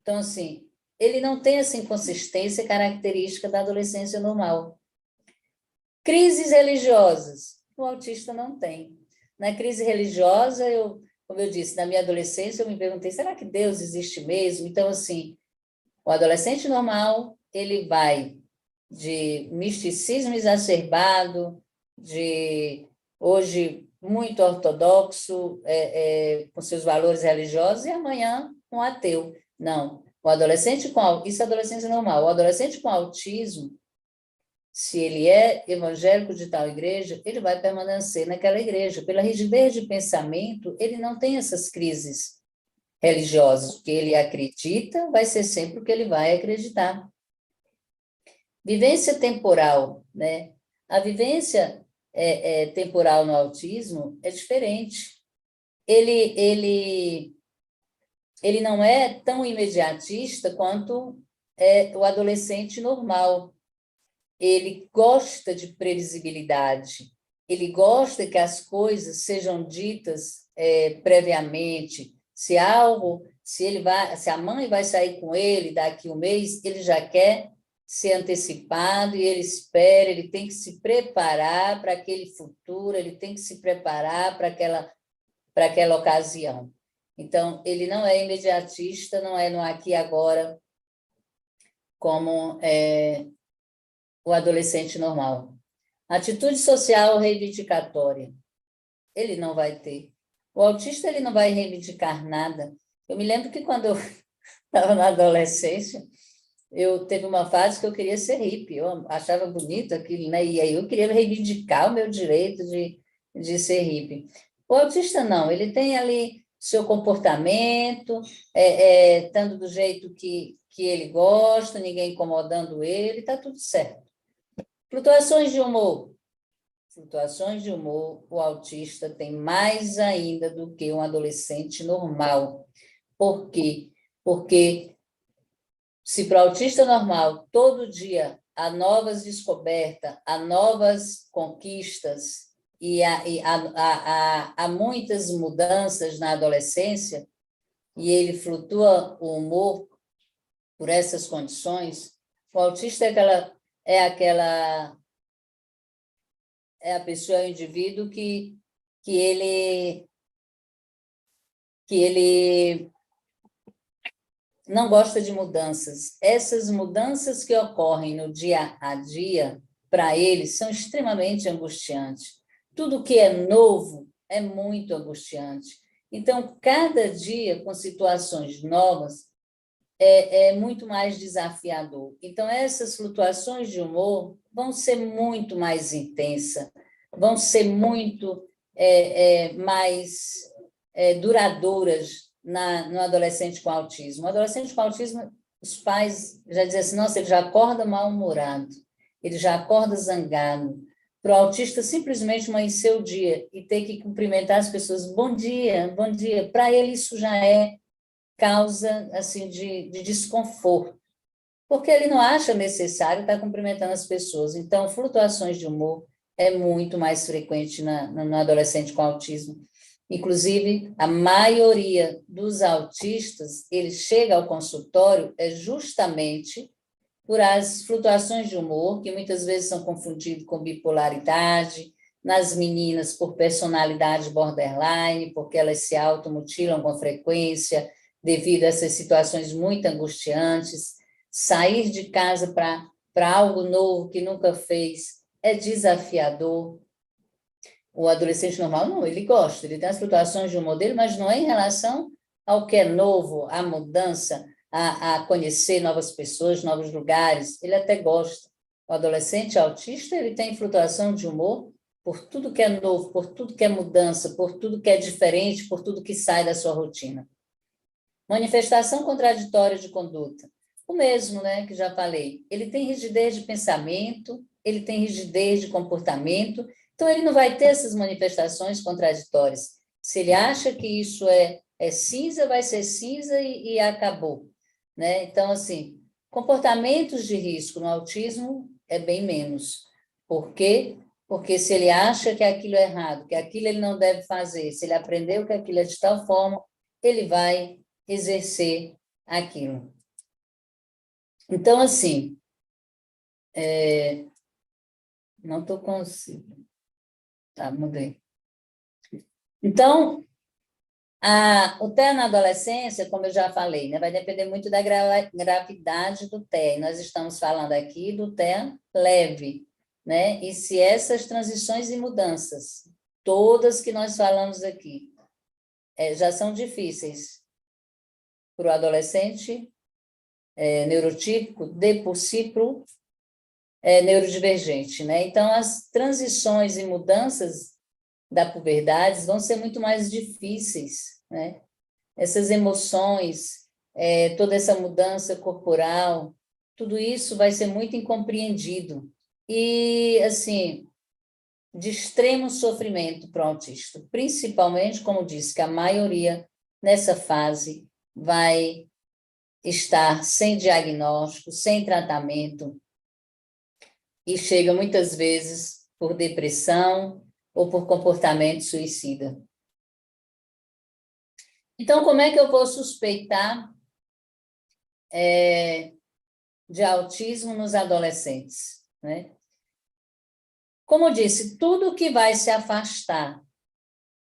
Então, assim, ele não tem essa inconsistência característica da adolescência normal. Crises religiosas, o autista não tem. Na crise religiosa, como eu disse, na minha adolescência, eu me perguntei, será que Deus existe mesmo? Então, assim, o adolescente normal, ele vai de misticismo exacerbado, de hoje muito ortodoxo, com seus valores religiosos, e amanhã um ateu. Não, o adolescente isso é adolescência normal. O adolescente com autismo, se ele é evangélico de tal igreja, ele vai permanecer naquela igreja. Pela rigidez de pensamento, ele não tem essas crises religiosas. O que ele acredita vai ser sempre o que ele vai acreditar. Vivência temporal, né? A vivência temporal no autismo é diferente. Ele não é tão imediatista quanto o adolescente normal. Ele gosta de previsibilidade, ele gosta que as coisas sejam ditas previamente. Se a mãe vai sair com ele daqui um mês, ele já quer ser antecipado e ele espera, ele tem que se preparar para aquele futuro, ele tem que se preparar para aquela ocasião. Então, ele não é imediatista, não é no aqui e agora, como o adolescente normal. Atitude social reivindicatória, ele não vai ter. O autista, ele não vai reivindicar nada. Eu me lembro que quando eu estava na adolescência, eu teve uma fase que eu queria ser hippie, eu achava bonito aquilo, né? E aí eu queria reivindicar o meu direito de ser hippie. O autista não, ele tem ali seu comportamento, estando do jeito que ele gosta, ninguém incomodando ele, está tudo certo. Flutuações de humor. Flutuações de humor, o autista tem mais ainda do que um adolescente normal. Por quê? Porque se para o autista normal, todo dia há novas descobertas, há novas conquistas e há muitas mudanças na adolescência, e ele flutua o humor por essas condições, o autista é a pessoa, é o indivíduo que ele não gosta de mudanças. Essas mudanças que ocorrem no dia a dia, para ele, são extremamente angustiantes. Tudo que é novo é muito angustiante. Então, cada dia, com situações novas, é muito mais desafiador. Então, essas flutuações de humor vão ser muito mais intensas, vão ser muito mais duradouras no adolescente com autismo. O adolescente com autismo, os pais já dizem assim, nossa, ele já acorda mal-humorado, ele já acorda zangado. Para o autista, simplesmente amanhecer o dia e ter que cumprimentar as pessoas, bom dia, para ele isso já é causa assim, de desconforto, porque ele não acha necessário estar cumprimentando as pessoas. Então, flutuações de humor é muito mais frequente no adolescente com autismo. Inclusive, a maioria dos autistas, ele chega ao consultório justamente por as flutuações de humor, que muitas vezes são confundidas com bipolaridade, nas meninas por personalidade borderline, porque elas se automutilam com frequência, devido a essas situações muito angustiantes. Sair de casa para algo novo que nunca fez é desafiador. O adolescente normal, não, ele gosta, ele tem as flutuações de humor dele, mas não é em relação ao que é novo, à mudança, a conhecer novas pessoas, novos lugares, ele até gosta. O adolescente autista, ele tem flutuação de humor por tudo que é novo, por tudo que é mudança, por tudo que é diferente, por tudo que sai da sua rotina. Manifestação contraditória de conduta. o mesmo, né, que já falei. Ele tem rigidez de pensamento, ele tem rigidez de comportamento, então ele não vai ter essas manifestações contraditórias. Se ele acha que isso é cinza, vai ser cinza e acabou, né? Então, assim, comportamentos de risco no autismo é bem menos. Por quê? Porque se ele acha que aquilo é errado, que aquilo ele não deve fazer, se ele aprendeu que aquilo é de tal forma, ele vai exercer aquilo. Então, assim, não estou conseguindo. Tá, mudei. Então, o TEA na adolescência, como eu já falei, né, vai depender muito da gravidade do TEA. Nós estamos falando aqui do TEA leve, né? E se essas transições e mudanças, todas que nós falamos aqui, já são difíceis para o adolescente neurotípico, de por si para o neurodivergente, né? Então, as transições e mudanças da puberdade vão ser muito mais difíceis, né? Essas emoções, toda essa mudança corporal, tudo isso vai ser muito incompreendido. E, assim, de extremo sofrimento para o autista, principalmente, como disse, que a maioria nessa fase vai estar sem diagnóstico, sem tratamento, e chega muitas vezes por depressão ou por comportamento suicida. Então, como é que eu vou suspeitar de autismo nos adolescentes, né? Como eu disse, tudo que vai se afastar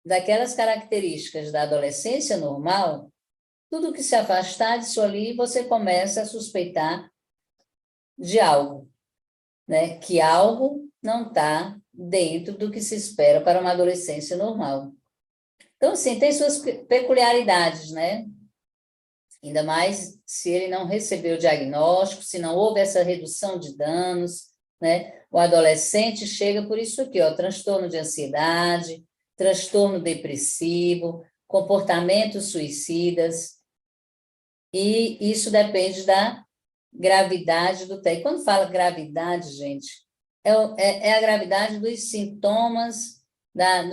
daquelas características da adolescência normal, tudo que se afastar disso ali, você começa a suspeitar de algo, né? Que algo não está dentro do que se espera para uma adolescência normal. Então, assim, tem suas peculiaridades, né? Ainda mais se ele não recebeu o diagnóstico, se não houve essa redução de danos, né? O adolescente chega por isso aqui, ó, transtorno de ansiedade, transtorno depressivo, comportamentos suicidas, e isso depende da gravidade do TEA. E quando fala gravidade, gente, é a gravidade dos sintomas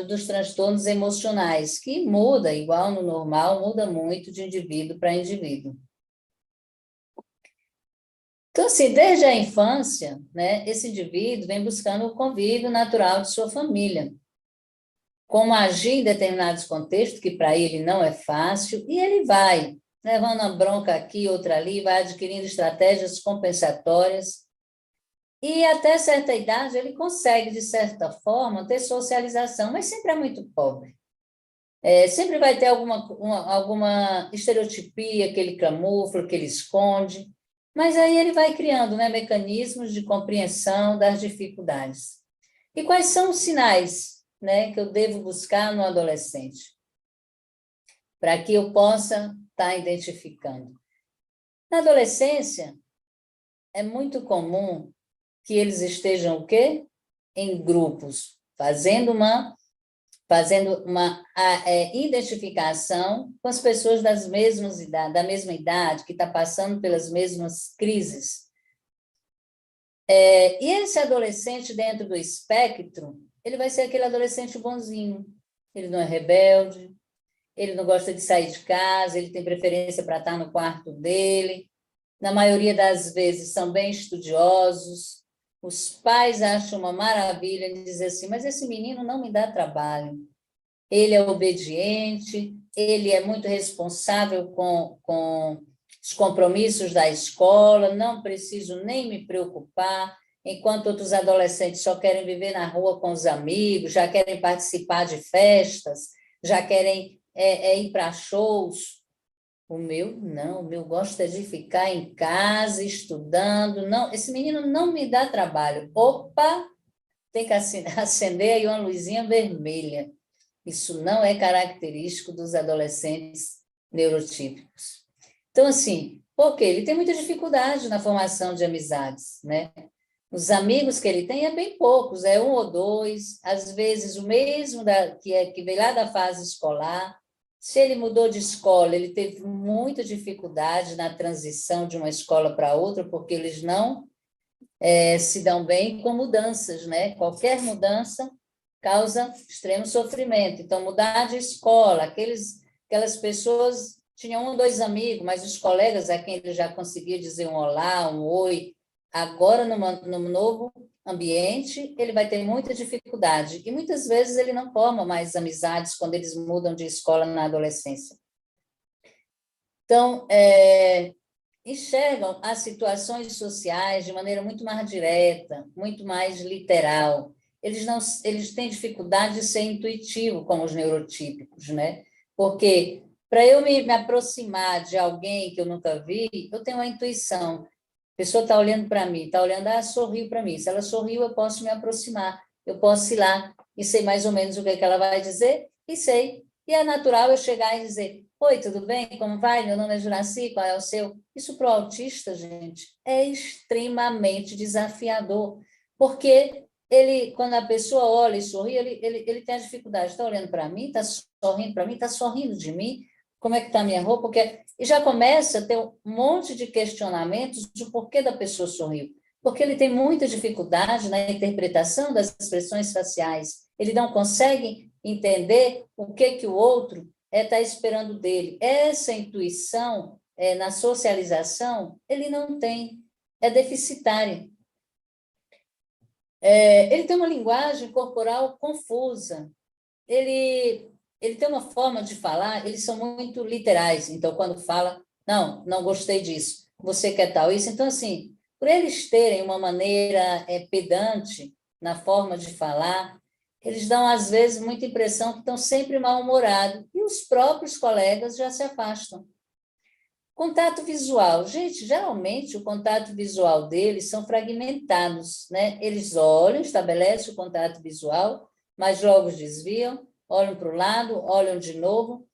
dos transtornos emocionais, que muda, igual no normal, muda muito de indivíduo para indivíduo. Então, assim, desde a infância, né, esse indivíduo vem buscando o convívio natural de sua família, como agir em determinados contextos, que para ele não é fácil, e ele vai levando uma bronca aqui, outra ali, vai adquirindo estratégias compensatórias, e até certa idade ele consegue, de certa forma, ter socialização, mas sempre é muito pobre. Sempre vai ter alguma estereotipia que ele camufla, que ele esconde, mas aí ele vai criando, né, mecanismos de compreensão das dificuldades. E quais são os sinais, né, que eu devo buscar no adolescente, para que eu possa estar identificando? Na adolescência, é muito comum que eles estejam o quê? Em grupos, fazendo uma identificação com as pessoas da mesma idade, que está passando pelas mesmas crises. E esse adolescente dentro do espectro, ele vai ser aquele adolescente bonzinho. Ele não é rebelde, ele não gosta de sair de casa, ele tem preferência para estar no quarto dele. Na maioria das vezes são bem estudiosos. Os pais acham uma maravilha de dizer assim, mas esse menino não me dá trabalho. Ele é obediente, ele é muito responsável com os compromissos da escola, não preciso nem me preocupar, enquanto outros adolescentes só querem viver na rua com os amigos, já querem participar de festas, já querem ir para shows. O meu, não, o meu gosta de ficar em casa, estudando. Não, esse menino não me dá trabalho. Opa, tem que acender aí uma luzinha vermelha. Isso não é característico dos adolescentes neurotípicos. Então, assim, por quê? Ele tem muita dificuldade na formação de amizades, né? Os amigos que ele tem é bem poucos, é 1 ou 2, às vezes o mesmo que veio lá da fase escolar, Se ele mudou de escola, ele teve muita dificuldade na transição de uma escola para outra, porque eles não se dão bem com mudanças, né? Qualquer mudança causa extremo sofrimento. Então, mudar de escola, aquelas pessoas tinham 1 ou 2 amigos, mas os colegas a quem ele já conseguia dizer um olá, um oi, agora, num novo ambiente, ele vai ter muita dificuldade. E muitas vezes ele não forma mais amizades quando eles mudam de escola na adolescência. Então, enxergam as situações sociais de maneira muito mais direta, muito mais literal. Eles têm dificuldade de ser intuitivo, como os neurotípicos, né? Porque para eu me aproximar de alguém que eu nunca vi, eu tenho uma intuição. A pessoa está olhando para mim, está olhando, sorriu para mim. Se ela sorriu, eu posso me aproximar, eu posso ir lá e sei mais ou menos o que ela vai dizer, e sei. E é natural eu chegar e dizer: oi, tudo bem? Como vai? Meu nome é Juraci, qual é o seu? Isso para o autista, gente, é extremamente desafiador, porque ele, quando a pessoa olha e sorri, ele tem a dificuldade, está olhando para mim, está sorrindo para mim, está sorrindo de mim, como é que está a minha roupa? E já começa a ter um monte de questionamentos do porquê da pessoa sorriu. Porque ele tem muita dificuldade na interpretação das expressões faciais. Ele não consegue entender o que o outro está esperando dele. Essa intuição na socialização, ele não tem, é deficitária. Ele tem uma linguagem corporal confusa. Ele tem uma forma de falar, eles são muito literais. Então, quando fala, não gostei disso, você quer tal, isso. Então, assim, por eles terem uma maneira pedante na forma de falar, eles dão, às vezes, muita impressão que estão sempre mal-humorados, e os próprios colegas já se afastam. Contato visual. Gente, geralmente o contato visual deles são fragmentados, né? Eles olham, estabelecem o contato visual, mas logo desviam, olham para o lado, olham de novo,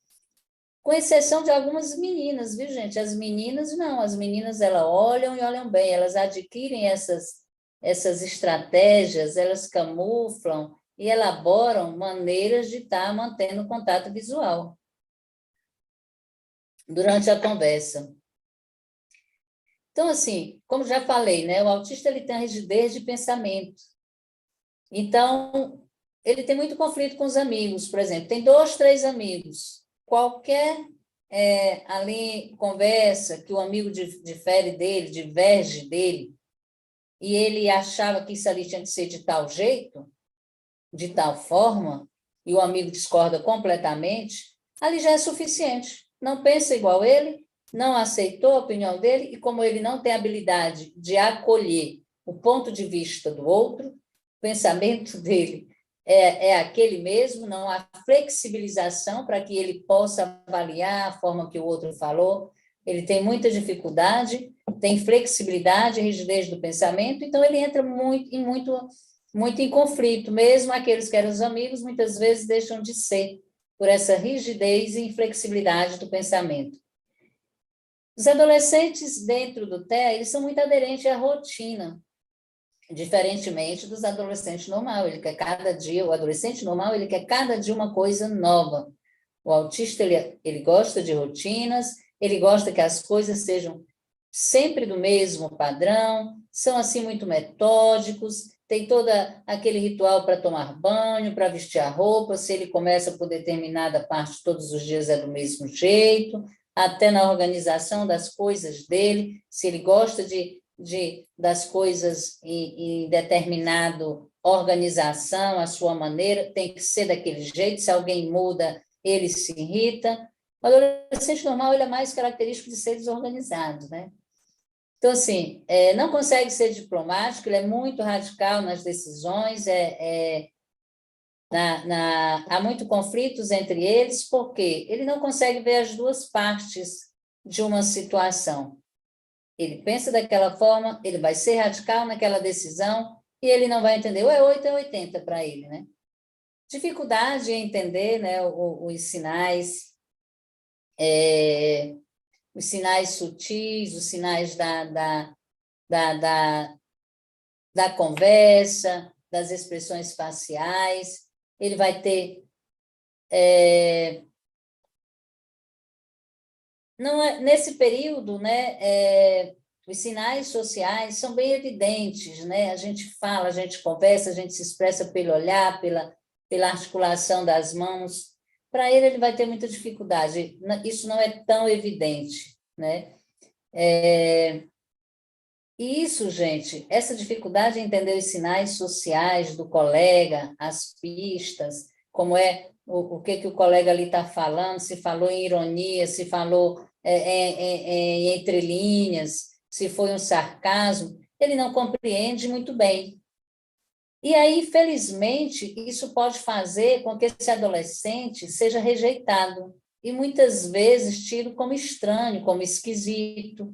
com exceção de algumas meninas, viu, gente? As meninas, não. As meninas, elas olham e olham bem, elas adquirem essas estratégias, elas camuflam e elaboram maneiras de estar mantendo contato visual durante a conversa. Então, assim, como já falei, né, o autista ele tem a rigidez de pensamento. Então, ele tem muito conflito com os amigos, por exemplo. Tem 2, 3 amigos. Qualquer ali conversa que o amigo difere dele, diverge dele, e ele achava que isso ali tinha que ser de tal jeito, de tal forma, e o amigo discorda completamente, ali já é suficiente. Não pensa igual ele, não aceitou a opinião dele, e como ele não tem habilidade de acolher o ponto de vista do outro, o pensamento dele é aquele mesmo, não há flexibilização para que ele possa avaliar a forma que o outro falou, ele tem muita dificuldade, tem flexibilidade e rigidez do pensamento, então ele entra muito em conflito, mesmo aqueles que eram os amigos, muitas vezes deixam de ser, por essa rigidez e inflexibilidade do pensamento. Os adolescentes dentro do TEA, eles são muito aderentes à rotina, diferentemente dos adolescentes normal. Ele quer cada dia, o adolescente normal, ele quer cada dia uma coisa nova. O autista, ele gosta de rotinas, ele gosta que as coisas sejam sempre do mesmo padrão, são assim muito metódicos, tem todo aquele ritual para tomar banho, para vestir a roupa, se ele começa por determinada parte, todos os dias é do mesmo jeito, até na organização das coisas dele, se ele gosta das coisas em determinado organização, a sua maneira, tem que ser daquele jeito, se alguém muda, ele se irrita. O adolescente normal, ele é mais característico de ser desorganizado, né? Então, assim, não consegue ser diplomático, ele é muito radical nas decisões, há muito conflitos entre eles, porque ele não consegue ver as duas partes de uma situação. Ele pensa daquela forma, ele vai ser radical naquela decisão e ele não vai entender, ou é 8 ou é 80 para ele, né? Dificuldade em entender, né, os sinais, os sinais sutis, os sinais da conversa, das expressões faciais. Ele vai ter não é, nesse período, né, os sinais sociais são bem evidentes, né? A gente fala, a gente conversa, a gente se expressa pelo olhar, pela articulação das mãos. Para ele, ele vai ter muita dificuldade. Isso não é tão evidente, né? E isso, gente, essa dificuldade em entender os sinais sociais do colega, as pistas, como é o que o colega ali está falando, se falou em ironia, se falou em entrelinhas, se foi um sarcasmo, ele não compreende muito bem. E aí, infelizmente, isso pode fazer com que esse adolescente seja rejeitado e muitas vezes tido como estranho, como esquisito.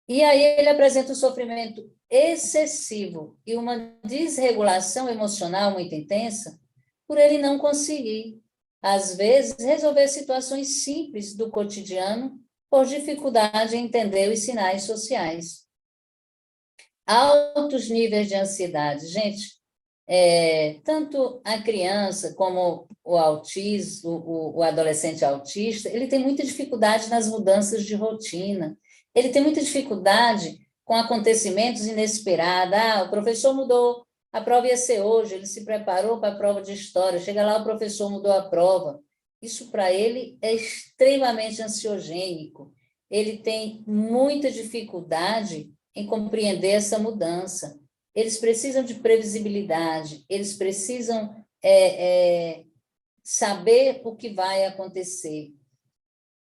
E aí ele apresenta um sofrimento excessivo e uma desregulação emocional muito intensa por ele não conseguir, às vezes, resolver situações simples do cotidiano por dificuldade em entender os sinais sociais. Altos níveis de ansiedade. Gente, tanto a criança como o autismo, o adolescente autista, ele tem muita dificuldade nas mudanças de rotina. Ele tem muita dificuldade com acontecimentos inesperados. O professor mudou, a prova ia ser hoje, ele se preparou para a prova de história, chega lá, o professor mudou a prova. Isso, para ele, é extremamente ansiogênico. Ele tem muita dificuldade em compreender essa mudança. Eles precisam de previsibilidade, eles precisam saber o que vai acontecer.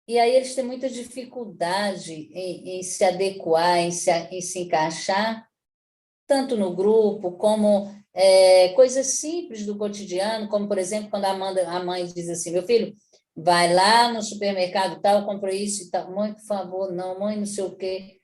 E aí eles têm muita dificuldade em se adequar, em se encaixar, tanto no grupo, como coisas simples do cotidiano, como, por exemplo, quando a mãe diz assim, meu filho, vai lá no supermercado tal, compra isso e tal. Mãe, por favor, não, mãe, não sei o quê.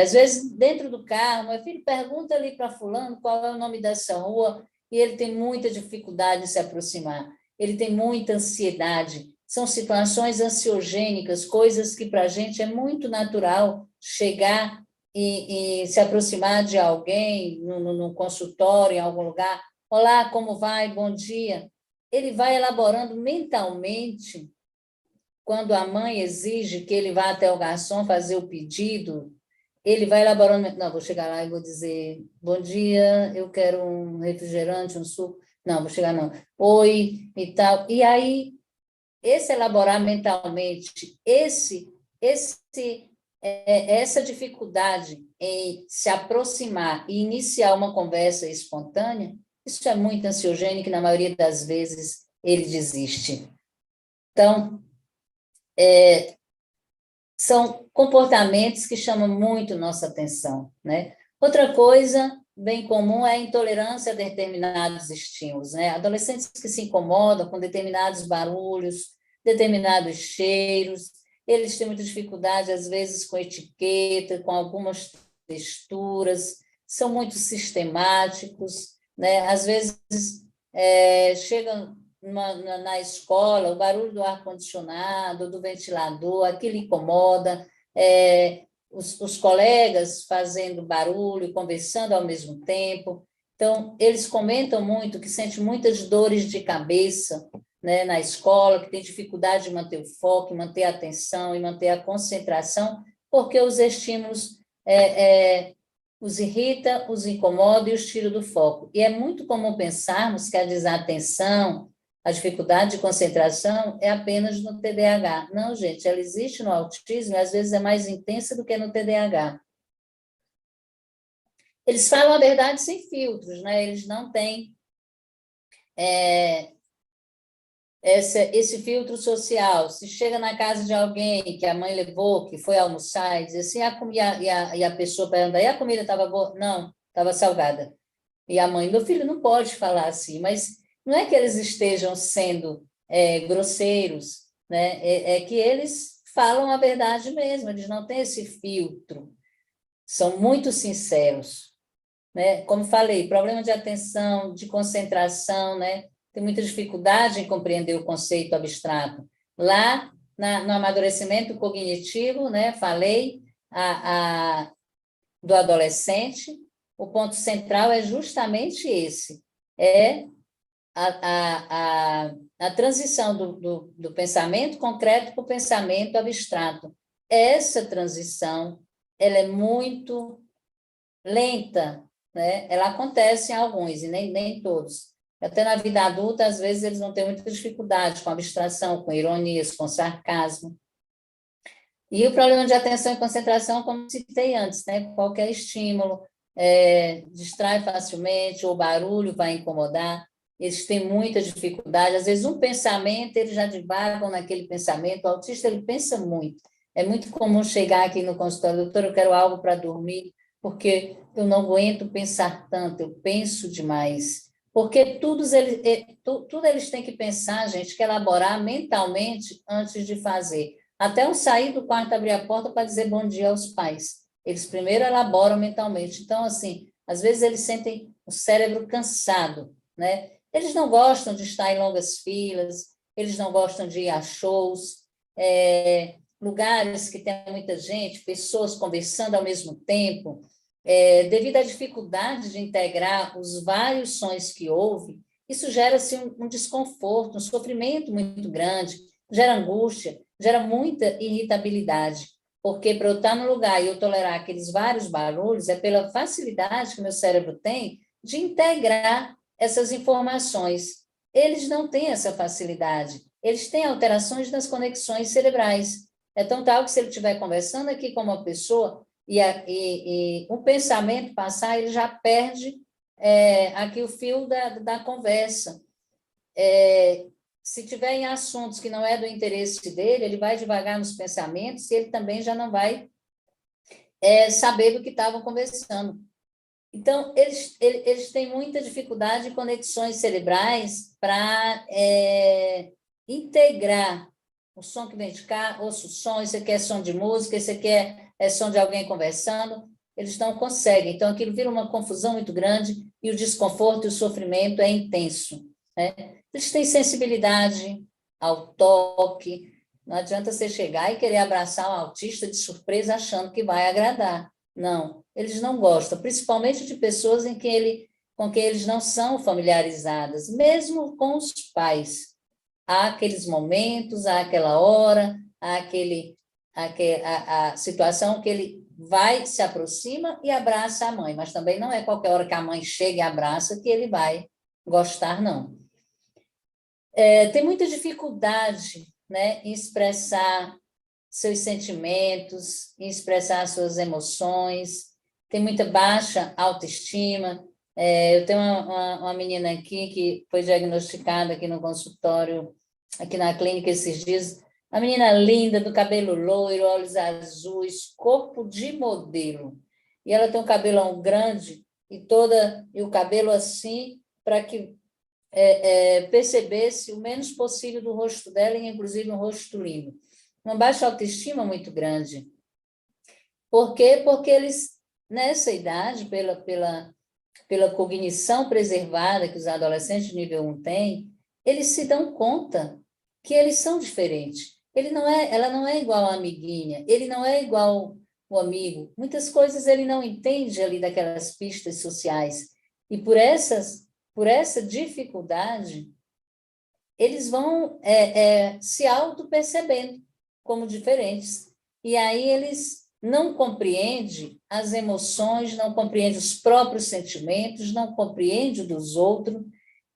Às vezes, dentro do carro, meu filho pergunta ali para fulano qual é o nome dessa rua, e ele tem muita dificuldade em se aproximar. Ele tem muita ansiedade. São situações ansiogênicas, coisas que para a gente é muito natural chegar e se aproximar de alguém no consultório, em algum lugar. Olá, como vai? Bom dia. Ele vai elaborando mentalmente, quando a mãe exige que ele vá até o garçom fazer o pedido, ele vai elaborando, não, vou chegar lá e vou dizer, bom dia, eu quero um refrigerante, um suco, não, vou chegar não, oi, e tal, e aí, esse elaborar mentalmente, essa dificuldade em se aproximar e iniciar uma conversa espontânea, isso é muito ansiogênico e, na maioria das vezes, ele desiste. Então, são comportamentos que chamam muito nossa atenção, né? Outra coisa bem comum é a intolerância a determinados estímulos, né? Adolescentes que se incomodam com determinados barulhos, determinados cheiros, eles têm muita dificuldade, às vezes, com etiqueta, com algumas texturas, são muito sistemáticos, né? Às vezes, chegam na escola, o barulho do ar-condicionado, do ventilador, aquilo incomoda, os colegas fazendo barulho, conversando ao mesmo tempo. Então, eles comentam muito que sentem muitas dores de cabeça, né, na escola, que tem dificuldade de manter o foco, manter a atenção e manter a concentração, porque os estímulos os irrita, os incomoda e os tira do foco. E é muito comum pensarmos que a desatenção, a dificuldade de concentração é apenas no TDAH. Não, gente, ela existe no autismo e às vezes é mais intensa do que no TDAH. Eles falam a verdade sem filtros, né? Eles não têm esse filtro social. Se chega na casa de alguém que a mãe levou, que foi almoçar, e diz assim, e a pessoa pergunta, e a comida estava boa? Não, estava salgada. E a mãe, meu filho, não pode falar assim, mas não é que eles estejam sendo grosseiros, né? É que eles falam a verdade mesmo, eles não têm esse filtro, são muito sinceros, né? Como falei, problema de atenção, de concentração, né? Tem muita dificuldade em compreender o conceito abstrato. Lá, no amadurecimento cognitivo, né? Falei do adolescente, o ponto central é justamente esse, a transição do pensamento concreto para o pensamento abstrato. Essa transição, ela é muito lenta, né? Ela acontece em alguns, e nem todos. Até na vida adulta, às vezes, eles vão ter muita dificuldade com abstração, com ironias, com sarcasmo. E o problema de atenção e concentração, como citei antes, né? Qualquer estímulo distrai facilmente, ou barulho vai incomodar, eles têm muita dificuldade. Às vezes, um pensamento, eles já divagam naquele pensamento. O autista, ele pensa muito. É muito comum chegar aqui no consultório, doutor, eu quero algo para dormir, porque eu não aguento pensar tanto, eu penso demais. Porque tudo eles têm que pensar, gente, que elaborar mentalmente antes de fazer. Até eu sair do quarto, abrir a porta para dizer bom dia aos pais. Eles primeiro elaboram mentalmente. Então, assim, às vezes eles sentem o cérebro cansado, né? Eles não gostam de estar em longas filas, eles não gostam de ir a shows, lugares que tem muita gente, pessoas conversando ao mesmo tempo. Devido à dificuldade de integrar os vários sons que houve, isso gera-se um desconforto, um sofrimento muito grande, gera angústia, gera muita irritabilidade, porque para eu estar no lugar e eu tolerar aqueles vários barulhos, é pela facilidade que meu cérebro tem de integrar essas informações. Eles não têm essa facilidade, eles têm alterações nas conexões cerebrais. É tão tal que se ele estiver conversando aqui com uma pessoa e um pensamento passar, ele já perde aqui o fio da conversa. Se tiver em assuntos que não é do interesse dele, ele vai devagar nos pensamentos e ele também já não vai saber do que estavam conversando. Então, eles têm muita dificuldade em conexões cerebrais para integrar o som que vem de cá, ouço o som, isso aqui é som de música, isso aqui é som de alguém conversando, eles não conseguem. Então, aquilo vira uma confusão muito grande e o desconforto e o sofrimento é intenso, né? Eles têm sensibilidade ao toque, não adianta você chegar e querer abraçar um autista de surpresa achando que vai agradar. Não, eles não gostam, principalmente de pessoas com quem eles não são familiarizadas, mesmo com os pais. Há aqueles momentos, há aquela hora, há a situação que ele vai, se aproxima e abraça a mãe, mas também não é qualquer hora que a mãe chega e abraça que ele vai gostar, não. Tem muita dificuldade, né, em expressar seus sentimentos, em expressar suas emoções, tem muita baixa autoestima. Eu tenho uma menina aqui que foi diagnosticada aqui no consultório, aqui na clínica esses dias, uma menina linda, do cabelo loiro, olhos azuis, corpo de modelo. E ela tem um cabelão grande e o cabelo assim, para que percebesse o menos possível do rosto dela, e inclusive um rosto lindo. Uma baixa autoestima muito grande. Por quê? Porque eles, nessa idade, pela cognição preservada que os adolescentes de nível 1 têm, eles se dão conta que eles são diferentes. Ela não é igual a amiguinha, ele não é igual o amigo. Muitas coisas ele não entende ali daquelas pistas sociais. E por essa dificuldade, eles vão se auto-percebendo como diferentes. E aí eles não compreendem as emoções, não compreendem os próprios sentimentos, não compreendem dos outros,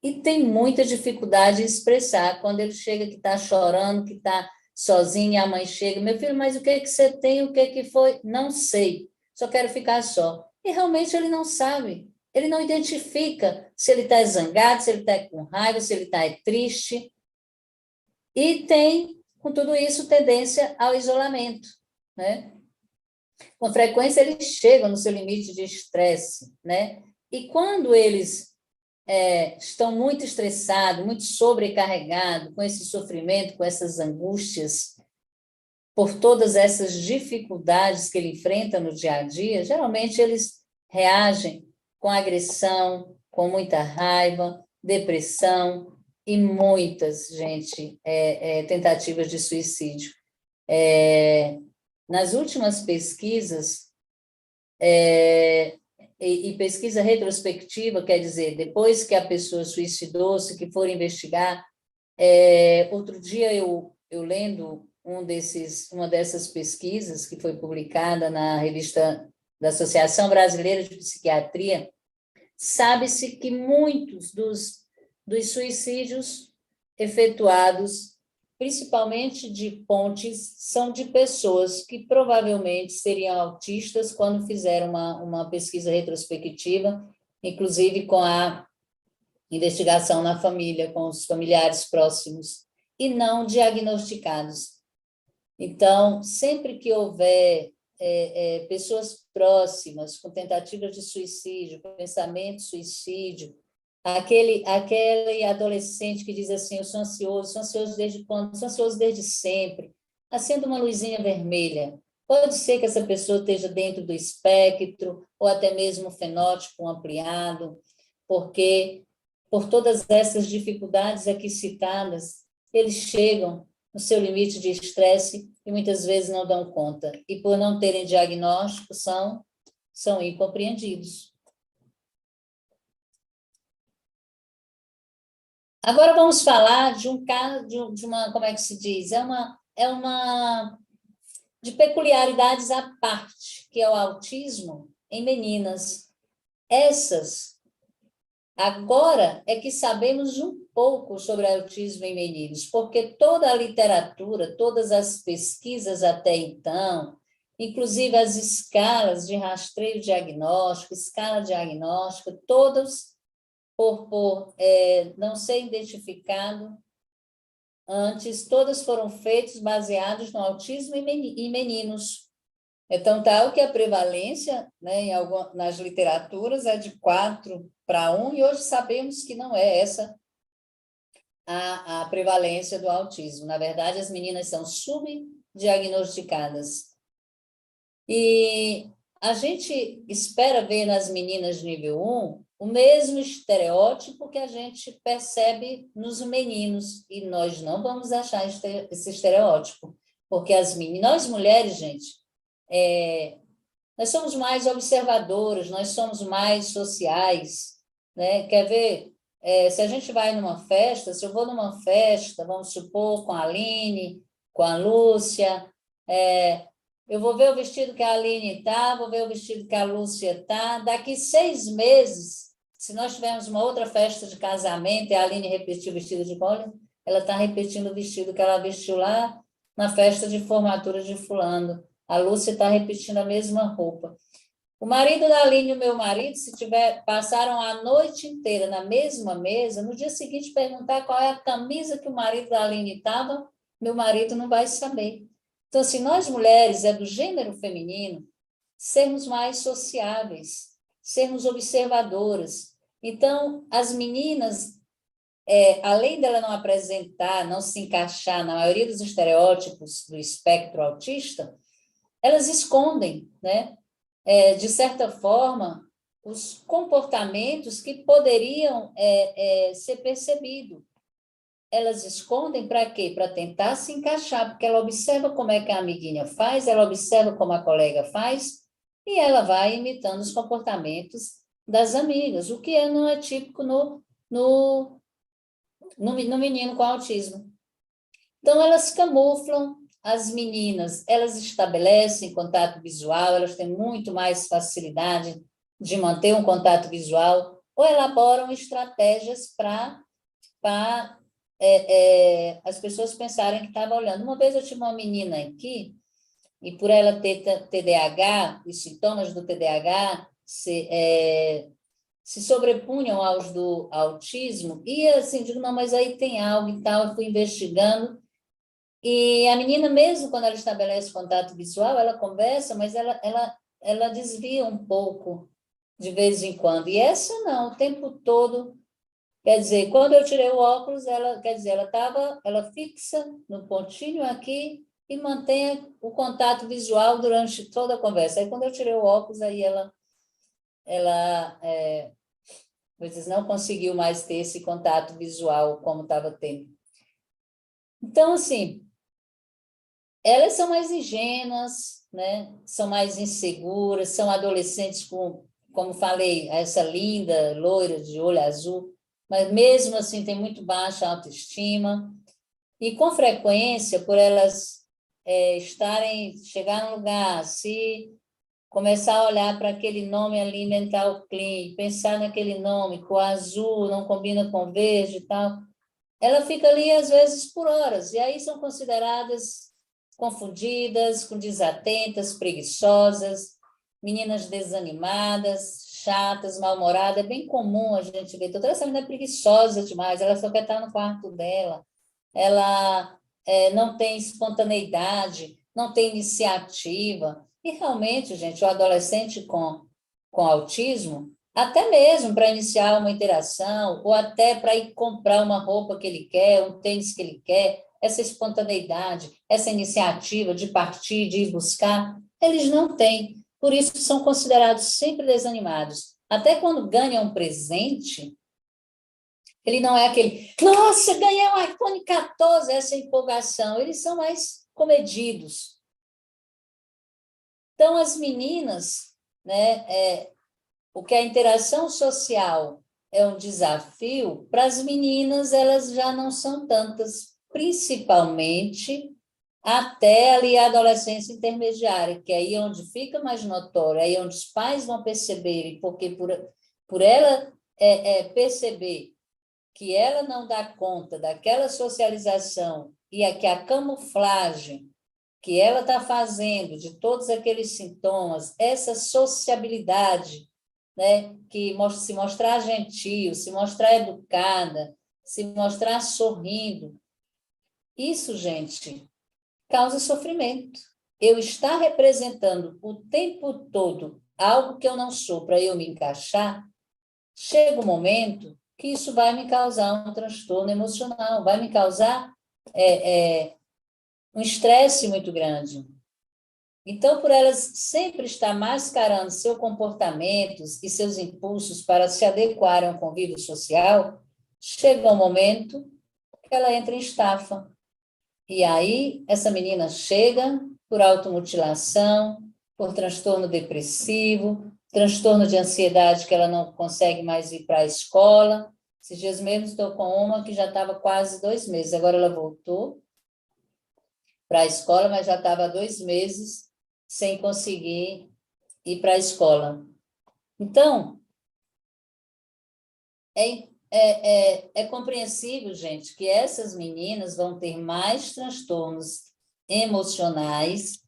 e tem muita dificuldade em expressar. Quando ele chega que está chorando, que está sozinho, e a mãe chega, meu filho, mas o que é que você tem, o que é que foi? Não sei, só quero ficar só. E realmente ele não sabe, ele não identifica se ele está zangado, se ele está com raiva, se ele está triste, e tem, com tudo isso, tendência ao isolamento, né? Com frequência, eles chegam no seu limite de estresse, né? E quando eles estão muito estressados, muito sobrecarregados com esse sofrimento, com essas angústias, por todas essas dificuldades que ele enfrenta no dia a dia, geralmente eles reagem com agressão, com muita raiva, depressão e muitas, gente, tentativas de suicídio. Nas últimas pesquisas, e pesquisa retrospectiva, quer dizer, depois que a pessoa suicidou-se, que for investigar. Outro dia eu lendo uma dessas pesquisas que foi publicada na revista da Associação Brasileira de Psiquiatria, sabe-se que muitos dos suicídios efetuados, principalmente de pontes, são de pessoas que provavelmente seriam autistas quando fizeram uma pesquisa retrospectiva, inclusive com a investigação na família, com os familiares próximos, e não diagnosticados. Então, sempre que houver pessoas próximas com tentativas de suicídio, pensamento de suicídio, aquele adolescente que diz assim, eu sou ansioso desde quando? Sou ansioso desde sempre. Acenda uma luzinha vermelha. Pode ser que essa pessoa esteja dentro do espectro, ou até mesmo fenótipo ampliado, porque, por todas essas dificuldades aqui citadas, eles chegam no seu limite de estresse e muitas vezes não dão conta. E, por não terem diagnóstico, são incompreendidos. Agora vamos falar de um caso, de uma, como é que se diz? De peculiaridades à parte, que é o autismo em meninas. Essas, agora é que sabemos um pouco sobre autismo em meninos, porque toda a literatura, todas as pesquisas até então, inclusive as escalas de rastreio diagnóstico, escala diagnóstica, todas por não ser identificado antes, todas foram feitas baseadas no autismo em meninos. Então, tal que a prevalência, né, nas literaturas é de 4:1, e hoje sabemos que não é essa a prevalência do autismo. Na verdade, as meninas são subdiagnosticadas. E a gente espera ver nas meninas de nível 1 o mesmo estereótipo que a gente percebe nos meninos, e nós não vamos achar esse estereótipo, porque nós mulheres, gente, nós somos mais observadoras, nós somos mais sociais, né? Quer ver? Se a gente vai numa festa, se eu vou numa festa, vamos supor, com a Aline, com a Lúcia, eu vou ver o vestido que a Aline está, vou ver o vestido que a Lúcia está. Daqui 6 meses, se nós tivermos uma outra festa de casamento e a Aline repetir o vestido de bola, ela está repetindo o vestido que ela vestiu lá na festa de formatura de fulano. A Lúcia está repetindo a mesma roupa. O marido da Aline e o meu marido, se passaram a noite inteira na mesma mesa, no dia seguinte perguntar qual é a camisa que o marido da Aline estava, meu marido não vai saber. Então, assim, nós mulheres, do gênero feminino, sermos mais sociáveis, sermos observadoras. Então, as meninas, além dela não apresentar, não se encaixar na maioria dos estereótipos do espectro autista, elas escondem, né, de certa forma, os comportamentos que poderiam ser percebidos. Elas escondem para quê? Para tentar se encaixar, porque ela observa como é que a amiguinha faz, ela observa como a colega faz, e ela vai imitando os comportamentos das amigas, o que não é típico no menino com autismo. Então, elas camuflam. As meninas, elas estabelecem contato visual, elas têm muito mais facilidade de manter um contato visual, ou elaboram estratégias para as pessoas pensarem que estavam olhando. Uma vez eu tive uma menina aqui, e por ela ter TDAH, os sintomas do TDAH se sobrepunham aos do autismo, e assim, digo, não, mas aí tem algo e tal, eu fui investigando, e a menina mesmo, quando ela estabelece contato visual, ela conversa, mas ela desvia um pouco de vez em quando. E essa não, o tempo todo. Quer dizer, quando eu tirei o óculos, ela fixa no pontinho aqui e mantém o contato visual durante toda a conversa. Aí, quando eu tirei o óculos, aí ela não conseguiu mais ter esse contato visual como estava tendo. Então, assim, elas são mais ingênuas, né? São mais inseguras, são adolescentes com como falei, essa linda, loira, de olho azul, mas mesmo assim tem muito baixa autoestima, e com frequência, por elas chegar num lugar, se começar a olhar para aquele nome ali, mental clean, pensar naquele nome, que o azul não combina com o verde e tal, ela fica ali, às vezes, por horas, e aí são consideradas confundidas, com desatentas, preguiçosas, meninas desanimadas, chatas, mal-humoradas. É bem comum a gente ver, toda essa menina é preguiçosa demais, ela só quer estar no quarto dela, ela não tem espontaneidade, não tem iniciativa. E realmente, gente, o adolescente com autismo, até mesmo para iniciar uma interação, ou até para ir comprar uma roupa que ele quer, um tênis que ele quer, essa espontaneidade, essa iniciativa de partir, de ir buscar, eles não têm. Por isso, são considerados sempre desanimados. Até quando ganham um presente, ele não é aquele, nossa, ganhei um iPhone 14, essa empolgação. Eles são mais comedidos. Então, as meninas, né, o que a interação social é um desafio, para as meninas elas já não são tantas, principalmente até ali a adolescência intermediária, que aí é onde fica mais notório, aí é onde os pais vão perceberem, porque por ela perceber que ela não dá conta daquela socialização e que a camuflagem que ela está fazendo de todos aqueles sintomas, essa sociabilidade, né, que se mostrar gentil, se mostrar educada, se mostrar sorrindo, isso, gente, causa sofrimento. Eu estar representando o tempo todo algo que eu não sou para eu me encaixar, chega um momento que isso vai me causar um transtorno emocional, vai me causar um estresse muito grande. Então, por elas sempre estar mascarando seus comportamentos e seus impulsos para se adequarem ao convívio social, chega um momento que ela entra em estafa. E aí, essa menina chega por automutilação, por transtorno depressivo, transtorno de ansiedade, que ela não consegue mais ir para a escola. Esses dias mesmo estou com uma que já estava quase 2 meses, agora ela voltou para a escola, mas já estava 2 meses sem conseguir ir para a escola. Então, é compreensível, gente, que essas meninas vão ter mais transtornos emocionais,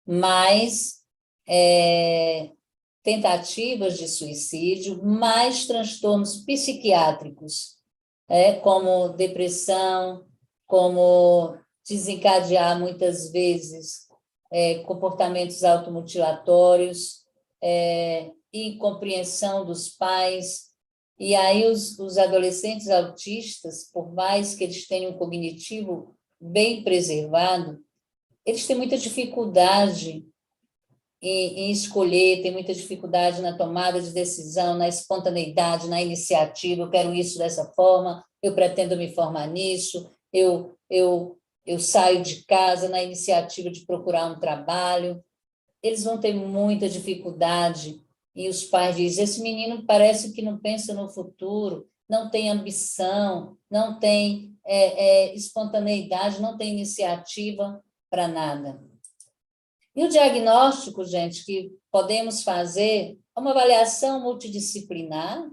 mais tentativas de suicídio, mais transtornos psiquiátricos, como depressão, como desencadear, muitas vezes, comportamentos automutilatórios, incompreensão dos pais. E aí os adolescentes autistas, por mais que eles tenham um cognitivo bem preservado, eles têm muita dificuldade em escolher, têm muita dificuldade na tomada de decisão, na espontaneidade, na iniciativa. Eu quero isso dessa forma, eu pretendo me formar nisso, eu saio de casa na iniciativa de procurar um trabalho. Eles vão ter muita dificuldade. E os pais dizem, esse menino parece que não pensa no futuro, não tem ambição, não tem espontaneidade, não tem iniciativa para nada. E o diagnóstico, gente, que podemos fazer é uma avaliação multidisciplinar,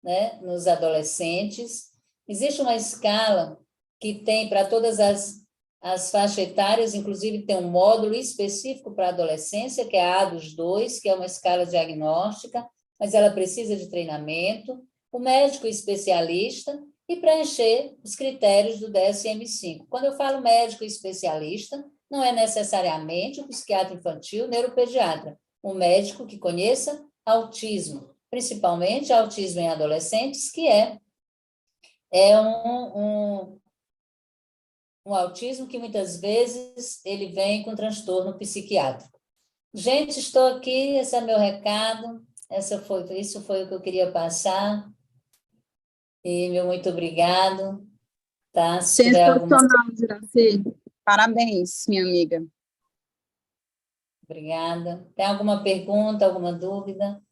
né, nos adolescentes. Existe uma escala que tem para todas as faixas etárias, inclusive tem um módulo específico para a adolescência, que é a ADOS-2, que é uma escala diagnóstica, mas ela precisa de treinamento, o médico especialista e preencher os critérios do DSM-5. Quando eu falo médico especialista, não é necessariamente o psiquiatra infantil, neuropediatra, um médico que conheça autismo, principalmente autismo em adolescentes, que é um autismo que muitas vezes ele vem com transtorno psiquiátrico. Gente, estou aqui, esse é meu recado, isso foi o que eu queria passar, e meu muito obrigado, tá? Se tiver alguma... Sensacional, Juraci. Parabéns, minha amiga. Obrigada. Tem alguma pergunta, alguma dúvida?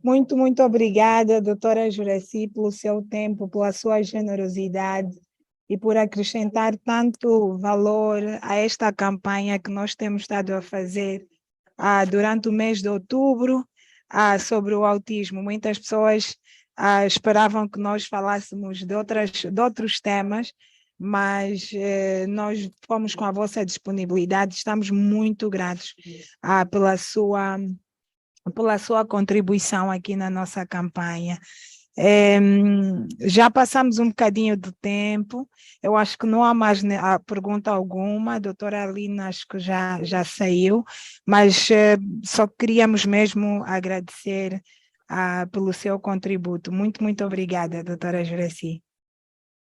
Muito, muito obrigada, doutora Juraci, pelo seu tempo, pela sua generosidade e por acrescentar tanto valor a esta campanha que nós temos estado a fazer durante o mês de outubro sobre o autismo. Muitas pessoas esperavam que nós falássemos de outros temas, mas nós fomos com a vossa disponibilidade, estamos muito gratos pela sua contribuição aqui na nossa campanha. Já passamos um bocadinho do tempo, eu acho que não há mais pergunta alguma, a doutora Aline acho que já saiu, mas só queríamos mesmo agradecer pelo seu contributo. Muito, muito obrigada, doutora Juraci.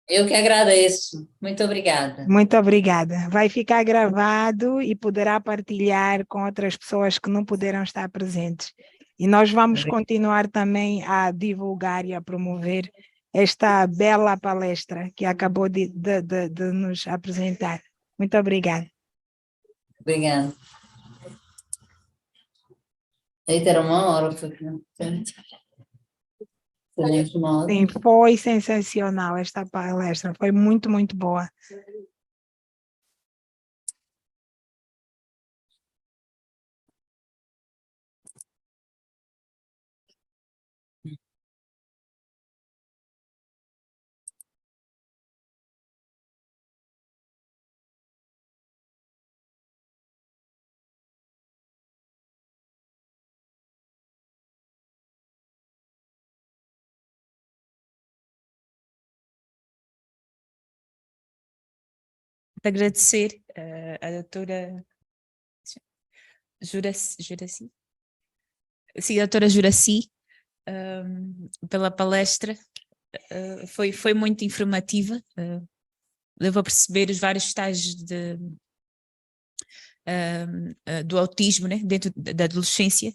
Eu que agradeço. Muito obrigada. Muito obrigada. Vai ficar gravado e poderá partilhar com outras pessoas que não puderam estar presentes. E nós vamos continuar também a divulgar e a promover esta bela palestra que acabou de nos apresentar. Muito obrigada. Obrigada. Eita, era 1 hora. Sim, foi sensacional esta palestra, foi muito, muito boa. Agradecer a doutora Juraci? Sim, a doutora Juraci, pela palestra, foi muito informativa, deu a perceber os vários estágios do autismo, né, dentro da adolescência.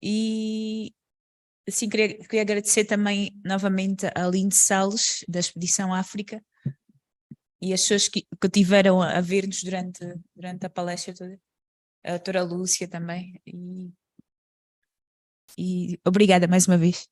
E assim, queria agradecer também novamente a Aline Salles, da Expedição África, e as pessoas que tiveram a ver-nos durante a palestra toda, a doutora Lúcia também, e obrigada mais uma vez.